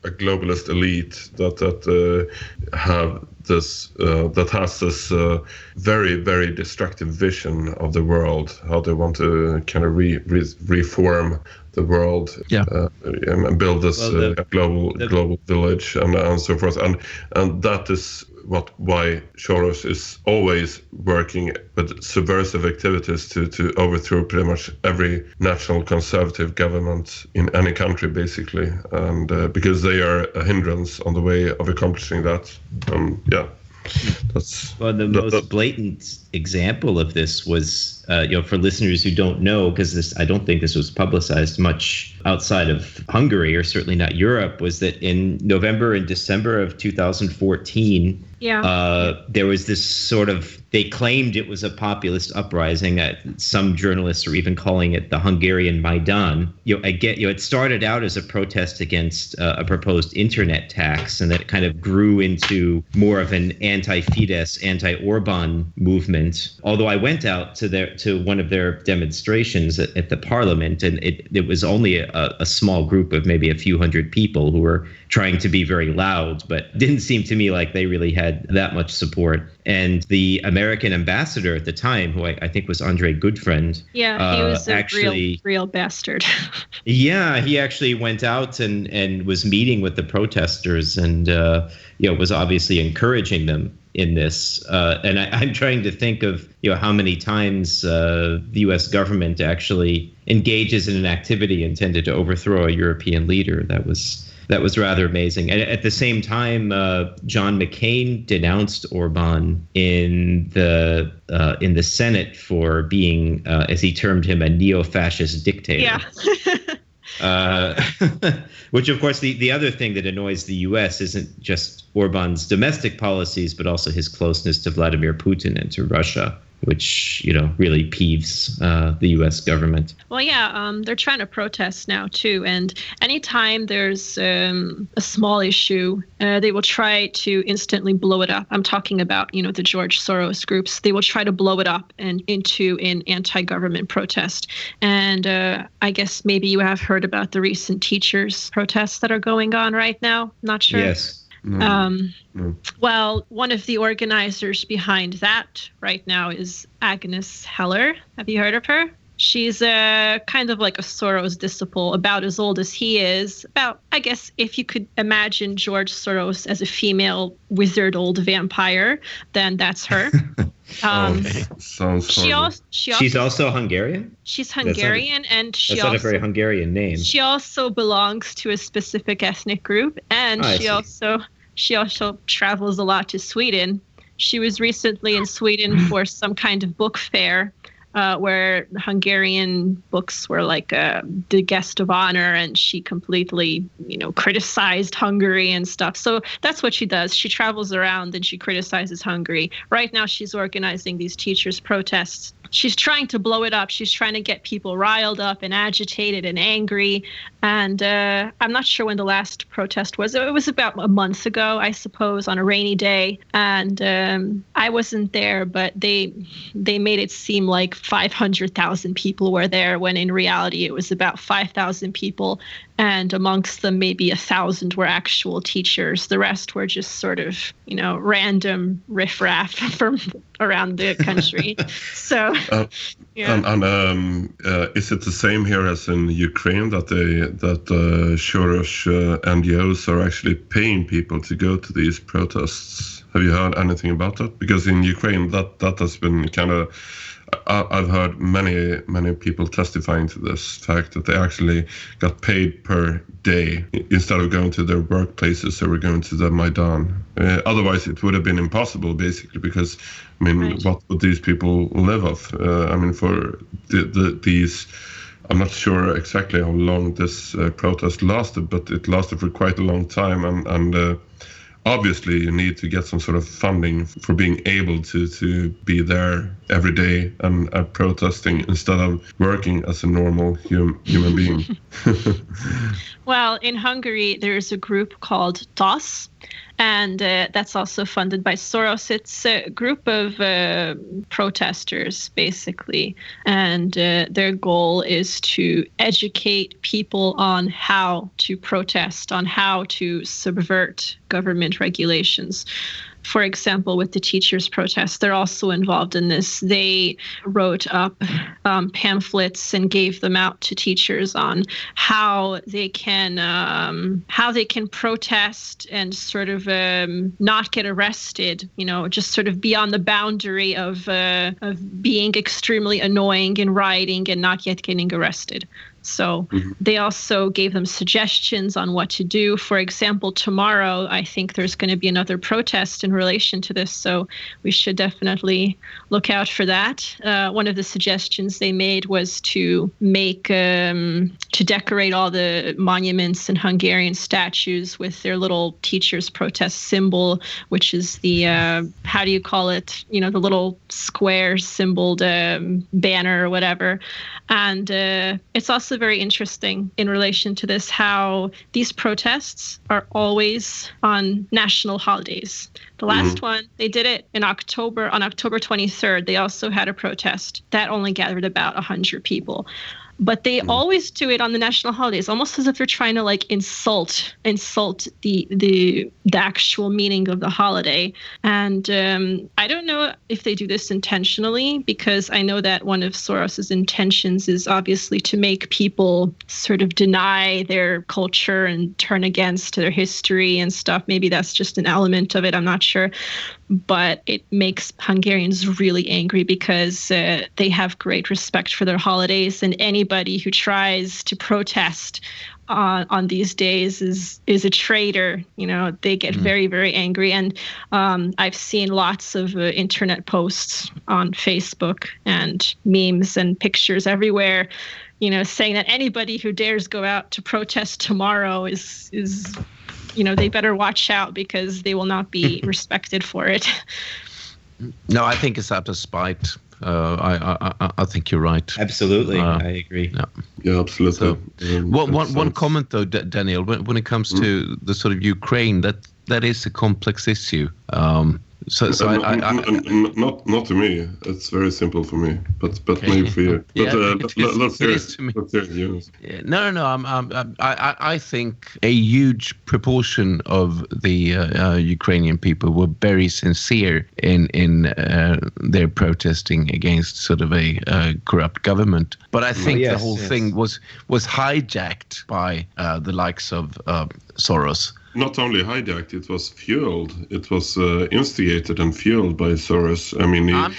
a globalist elite that have this that has this very, very destructive vision of the world, how they want to kind of reform the world, and build this global village and so forth, and that is why Soros is always working with subversive activities to overthrow pretty much every national conservative government in any country, basically, and because they are a hindrance on the way of accomplishing that. That's the most blatant example of this was, for listeners who don't know, because I don't think this was publicized much outside of Hungary, or certainly not Europe, was that in November and December of 2014, there was this sort of, they claimed it was a populist uprising. Some journalists are even calling it the Hungarian-Maidan. It started out as a protest against a proposed internet tax, and then it kind of grew into more of an anti-Fidesz, anti-Orbán movement. Although I went out to to one of their demonstrations at the parliament, and it was only a small group of maybe a few hundred people who were trying to be very loud, but didn't seem to me like they really had that much support. And the American ambassador at the time, who I think was Andre Goodfriend, he was a real bastard. Yeah, he actually went out and was meeting with the protesters and was obviously encouraging them in this. And I'm trying to think of how many times the U.S. government actually engages in an activity intended to overthrow a European leader. That was rather amazing. And at the same time, John McCain denounced Orban in the Senate for being, as he termed him, a neo-fascist dictator. Yeah. Which, of course, the other thing that annoys the U.S. isn't just Orban's domestic policies, but also his closeness to Vladimir Putin and to Russia, which, really peeves the U.S. government. Well, yeah, they're trying to protest now, too. And anytime there's a small issue, they will try to instantly blow it up. I'm talking about, the George Soros groups. They will try to blow it up into an anti-government protest. And I guess maybe you have heard about the recent teachers' protests that are going on right now. Not sure. Yes. No. Well, one of the organizers behind that right now is Agnes Heller. Have you heard of her? She's kind of like a Soros disciple, about as old as he is. About, I guess, if you could imagine George Soros as a female wizard old vampire, then that's her. Sounds She's also Hungarian? She's Hungarian, and that's not a very Hungarian name. She also belongs to a specific ethnic group, and she also travels a lot to Sweden. She was recently in Sweden for some kind of book fair, where Hungarian books were like the guest of honor, and she completely, criticized Hungary and stuff. So that's what she does. She travels around and she criticizes Hungary. Right now, she's organizing these teachers' protests. She's trying to blow it up. She's trying to get people riled up and agitated and angry. And I'm not sure when the last protest was. It was about a month ago, I suppose, on a rainy day. And I wasn't there, but they made it seem like 500,000 people were there, when in reality it was about 5,000 people. And amongst them, maybe 1,000 were actual teachers. The rest were just sort of, random riffraff from around the country. So, yeah. And is it the same here as in Ukraine, that Soros NGOs are actually paying people to go to these protests? Have you heard anything about that? Because in Ukraine, that has been kind of, I've heard many people testifying to this fact, that they actually got paid per day instead of going to their workplaces. They were going to the Maidan. Otherwise, it would have been impossible, basically, because right. What would these people live off? For these, I'm not sure exactly how long this protest lasted, but it lasted for quite a long time, and obviously, you need to get some sort of funding for being able to be there every day and protesting instead of working as a normal human being. Well, in Hungary, there's a group called TASZ, and that's also funded by Soros. It's a group of protesters, basically, and their goal is to educate people on how to protest, on how to subvert government regulations. For example, with the teachers' protests, they're also involved in this. They wrote up pamphlets and gave them out to teachers on how they can protest and sort of not get arrested. Just sort of be on the boundary of being extremely annoying in rioting and not yet getting arrested. So they also gave them suggestions on what to do. For example, tomorrow, I think there's going to be another protest in relation to this. So we should definitely look out for that. One of the suggestions they made was to make, to decorate all the monuments and Hungarian statues with their little teachers' protest symbol, which is the, how do you call it? The little square symboled banner or whatever. And it's also also very interesting in relation to this, how these protests are always on national holidays. The last one, they did it in October. On October 23rd, they also had a protest that only gathered about 100 people. But they always do it on the national holidays, almost as if they're trying to like insult the actual meaning of the holiday. And I don't know if they do this intentionally, because I know that one of Soros's intentions is obviously to make people sort of deny their culture and turn against their history and stuff. Maybe that's just an element of it. I'm not sure. But it makes Hungarians really angry, because they have great respect for their holidays, and anybody who tries to protest on these days is a traitor. You know, they get very, very angry. And I've seen lots of internet posts on Facebook and memes and pictures everywhere, you know, saying that anybody who dares go out to protest tomorrow is you know, they better watch out, because they will not be respected for it. No, I think it's out of spite. I think you're right. Absolutely, I agree. Yeah, absolutely. So, one comment though, Daniel, when it comes to the sort of Ukraine, that is a complex issue. Not to me. It's very simple for me, but okay. Maybe for you. But let's hear you. No. I think a huge proportion of the Ukrainian people were very sincere in their protesting against sort of a corrupt government. But I think the whole thing was hijacked by the likes of Soros. Not only hijacked, it was fueled. It was instigated and fueled by Soros. I mean, I'm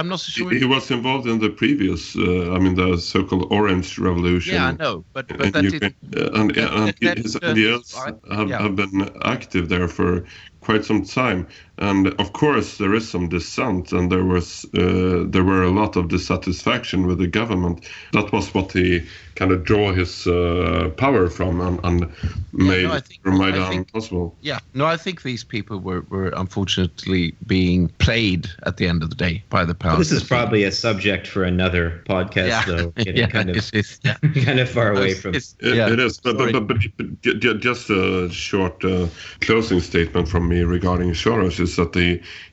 not so sure. He was involved in the previous, the so-called Orange Revolution. Yeah, I know, but that his ideas have been active there for quite some time. And of course, there is some dissent, and there were a lot of dissatisfaction with the government. That was what he kind of draw his power from and made Maidan possible. Yeah, no, I think these people were unfortunately being played at the end of the day by the power. This is probably a subject for another podcast, though. Kind of far away from. It is, but just a short closing statement from me regarding Soros is that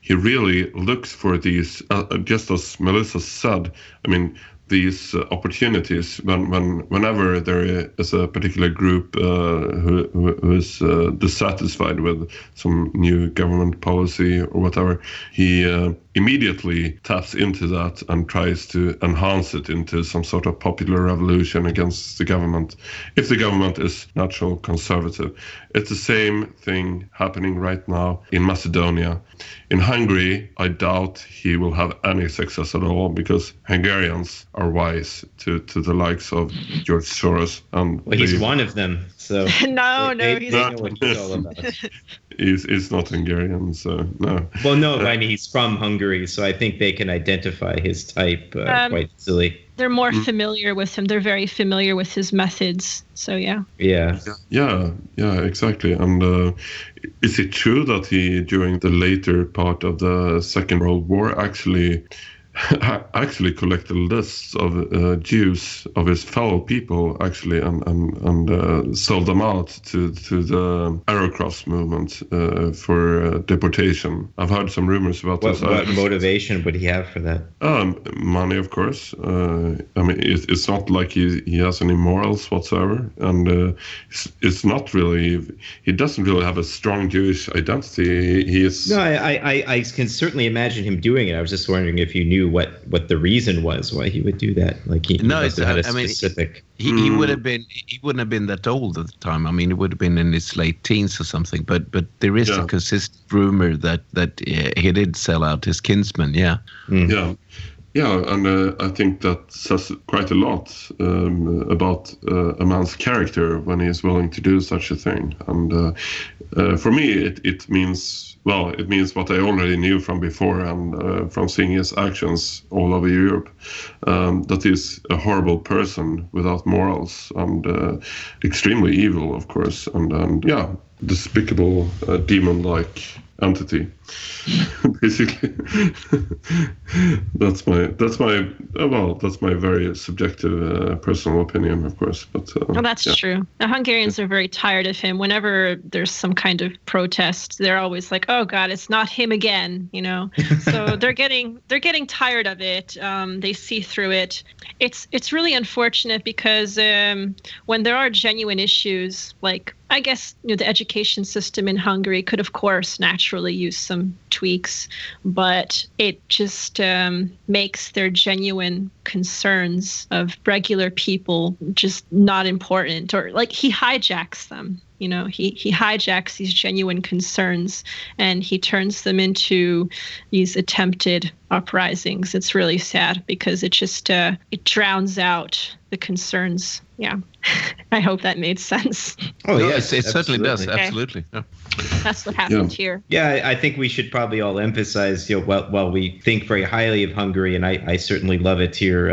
he really looks for these, just as Melissa said. I mean, these opportunities whenever there is a particular group who is dissatisfied with some new government policy or whatever, he immediately taps into that and tries to enhance it into some sort of popular revolution against the government, if the government is natural conservative. It's the same thing happening right now in Macedonia. In Hungary, I doubt he will have any success at all, because Hungarians are wise to the likes of George Soros. Well, he's one of them. So he's know what he's all about. He's not Hungarian, so no. Well, no, I mean, he's from Hungary, so I think they can identify his type quite easily. They're more familiar with him. They're very familiar with his methods. So, yeah. Yeah, exactly. And is it true that he, during the later part of the Second World War, actually collected lists of Jews, of his fellow people, actually, and sold them out to the Arrow Cross movement for deportation? I've heard some rumors about this. What motivation would he have for that? Money, of course. I mean, it's not like he has any morals whatsoever, and it's not really. He doesn't really have a strong Jewish identity. He is. No, I can certainly imagine him doing it. I was just wondering if you knew what the reason was why he would do that. Like he must have had a specific. He would have been. He wouldn't have been that old at the time. I mean, he would have been in his late teens or something. But there is a consistent rumor that he did sell out his kinsman. Yeah. Mm. Yeah, and I think that says quite a lot about a man's character when he is willing to do such a thing. And for me, it means what I already knew from before and from seeing his actions all over Europe, that he's a horrible person without morals and extremely evil, of course, and despicable, demon-like entity. Basically, that's my very subjective personal opinion, of course. But that's true. The Hungarians are very tired of him. Whenever there's some kind of protest, they're always like, "Oh God, it's not him again," you know. So they're getting tired of it. They see through it. It's really unfortunate because when there are genuine issues, like I guess the education system in Hungary could, of course, naturally use some tweaks, but it just makes their genuine concerns of regular people just not important, or like he hijacks them. You know, he hijacks these genuine concerns and he turns them into these attempted uprisings. It's really sad because it just it drowns out the concerns. Yeah, I hope that made sense. Oh no, yes, it certainly does. Okay. Absolutely. Yeah. That's what happened here. Yeah, I think we should probably all emphasize, while we think very highly of Hungary, and I certainly love it here,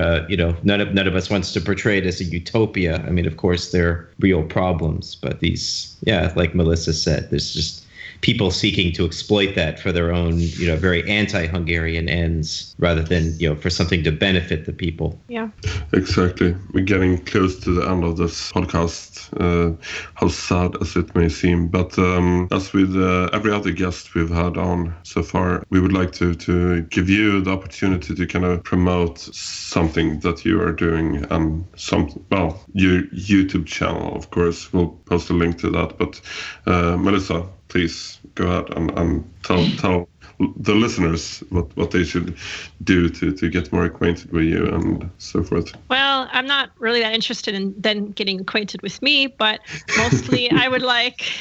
none of us wants to portray it as a utopia. I mean, of course, there are real problems, but these, like Melissa said, there's just people seeking to exploit that for their own, very anti-Hungarian ends rather than, for something to benefit the people. Yeah. Exactly. We're getting close to the end of this podcast, how sad as it may seem. But as with every other guest we've had on so far, we would like to give you the opportunity to kind of promote something that you are doing and your YouTube channel, of course. We'll post a link to that. But Melissa, please go ahead and tell the listeners what they should do to get more acquainted with you and so forth. Well, I'm not really that interested in them getting acquainted with me, but mostly I would like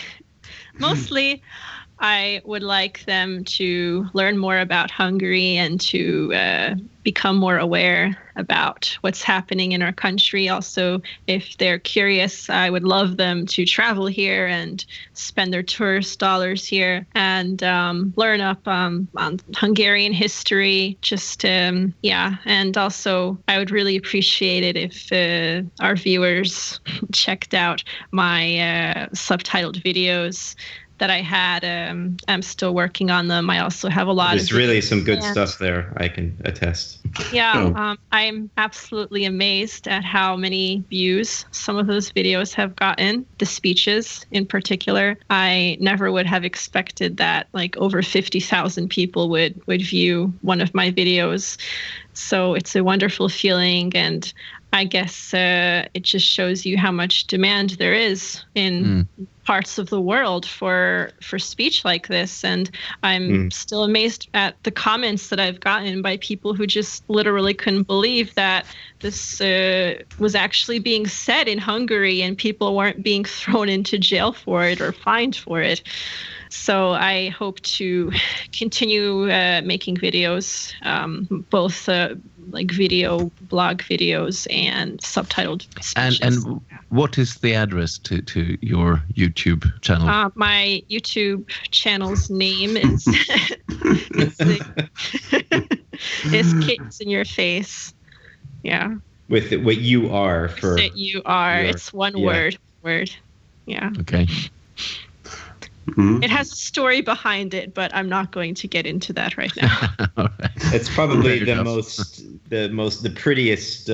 them to learn more about Hungary and to become more aware about what's happening in our country. Also, if they're curious, I would love them to travel here and spend their tourist dollars here and learn up on Hungarian history. And also I would really appreciate it if our viewers checked out my subtitled videos that I had. I'm still working on them. I also have a lot There's really some good stuff there, I can attest. Yeah, I'm absolutely amazed at how many views some of those videos have gotten, the speeches in particular. I never would have expected that like over 50,000 people would view one of my videos. So it's a wonderful feeling, and I guess it just shows you how much demand there is in parts of the world for speech like this. And I'm still amazed at the comments that I've gotten by people who just literally couldn't believe that this was actually being said in Hungary and people weren't being thrown into jail for it or fined for it. So I hope to continue making videos, both like video blog videos and subtitled speeches. And what is the address to your YouTube channel? My YouTube channel's name is is Kittens in Your Face. Yeah. With what you are for. You are. It's one word. Yeah. Okay. It has a story behind it, but I'm not going to get into that right now. It's probably the prettiest,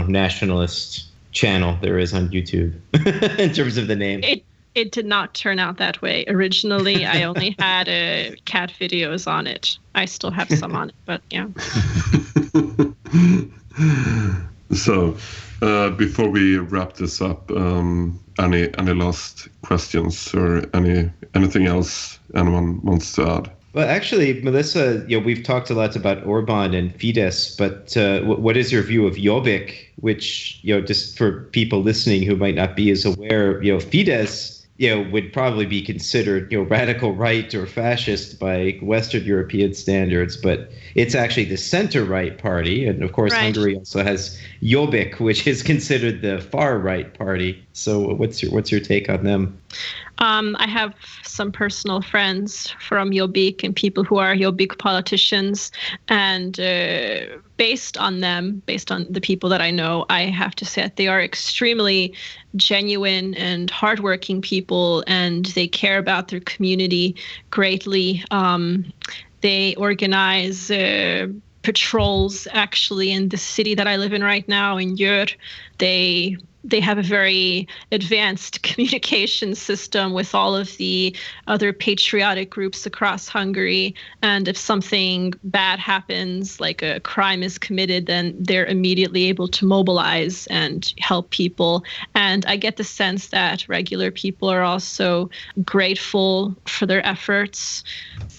nationalist channel there is on YouTube in terms of the name. It did not turn out that way. Originally, I only had cat videos on it. I still have some on it, but yeah. So, before we wrap this up, any last questions or anything else anyone wants to add? Well, actually, Melissa, we've talked a lot about Orban and Fidesz, but what is your view of Jobbik, which, just for people listening who might not be as aware, Fidesz, would probably be considered, radical right or fascist by Western European standards, but it's actually the center-right party. And of course, right. Hungary also has Jobbik, which is considered the far-right party. So what's your take on them? I have some personal friends from Jobbik and people who are Jobbik politicians, and based on the people that I know, I have to say that they are extremely genuine and hardworking people, and they care about their community greatly. They organize patrols actually in the city that I live in right now, in Győr. They have a very advanced communication system with all of the other patriotic groups across Hungary. And if something bad happens, like a crime is committed, then they're immediately able to mobilize and help people. And I get the sense that regular people are also grateful for their efforts.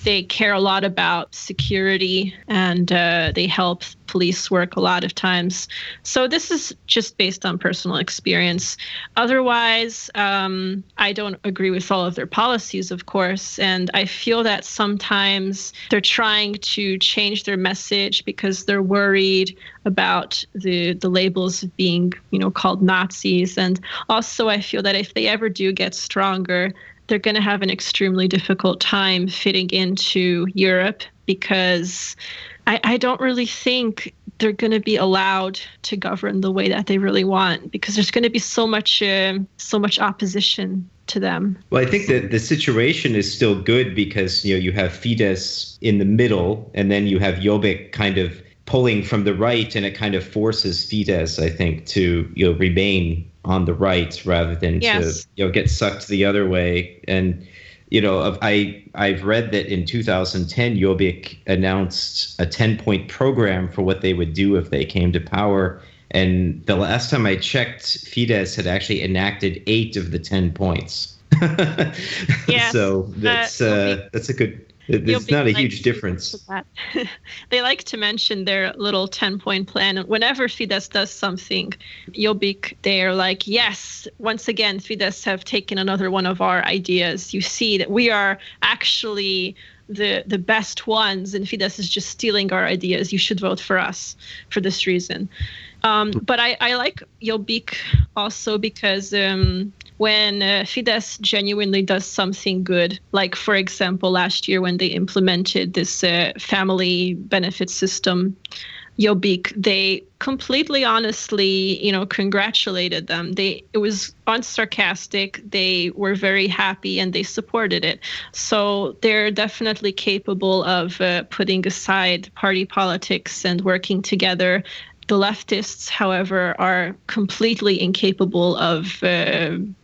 They care a lot about security, and they help police work a lot of times. So this is just based on personal experience. Otherwise, I don't agree with all of their policies, of course, and I feel that sometimes they're trying to change their message because they're worried about the labels of being, called Nazis. And also I feel that if they ever do get stronger, they're going to have an extremely difficult time fitting into Europe, because I don't really think they're going to be allowed to govern the way that they really want, because there's going to be so much opposition to them. Well, I think that the situation is still good because you have Fidesz in the middle, and then you have Jobbik kind of pulling from the right, and it kind of forces Fidesz, I think, to remain on the right rather than to get sucked the other way. And I've read that in 2010, Jobbik announced a 10-point program for what they would do if they came to power. And the last time I checked, Fidesz had actually enacted 8 of the 10 points. Yes, so that's a good. It's not a huge difference. They like to mention their little 10-point plan. Whenever Fidesz does something, Jobbik, they're like, yes, once again, Fidesz have taken another one of our ideas. You see that we are actually the best ones, and Fidesz is just stealing our ideas. You should vote for us for this reason. But I like Jobbik also because when Fidesz genuinely does something good, like, for example, last year when they implemented this family benefit system, Jobbik, they completely honestly, congratulated them. It was unsarcastic. They were very happy and they supported it. So they're definitely capable of putting aside party politics and working together. The leftists, however, are completely incapable of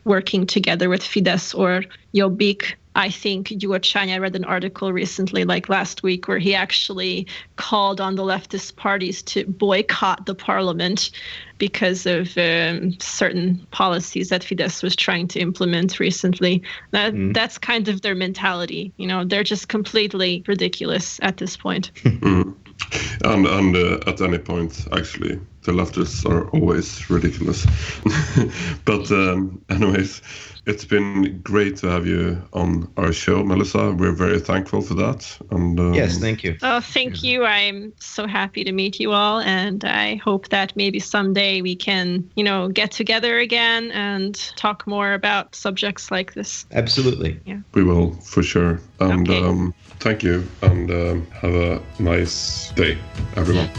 working together with Fidesz or Jobbik. I think Gyurcsány, I read an article recently, like last week, where he actually called on the leftist parties to boycott the parliament because of certain policies that Fidesz was trying to implement recently. That's kind of their mentality. They're just completely ridiculous at this point. And at any point, actually, the leftists are always ridiculous. But anyways, it's been great to have you on our show, Melissa. We're very thankful for that. And yes, thank you. Oh, thank you. I'm so happy to meet you all, and I hope that maybe someday we can, get together again and talk more about subjects like this. Absolutely. Yeah. We will, for sure. And okay. Thank you, and have a nice day, everyone.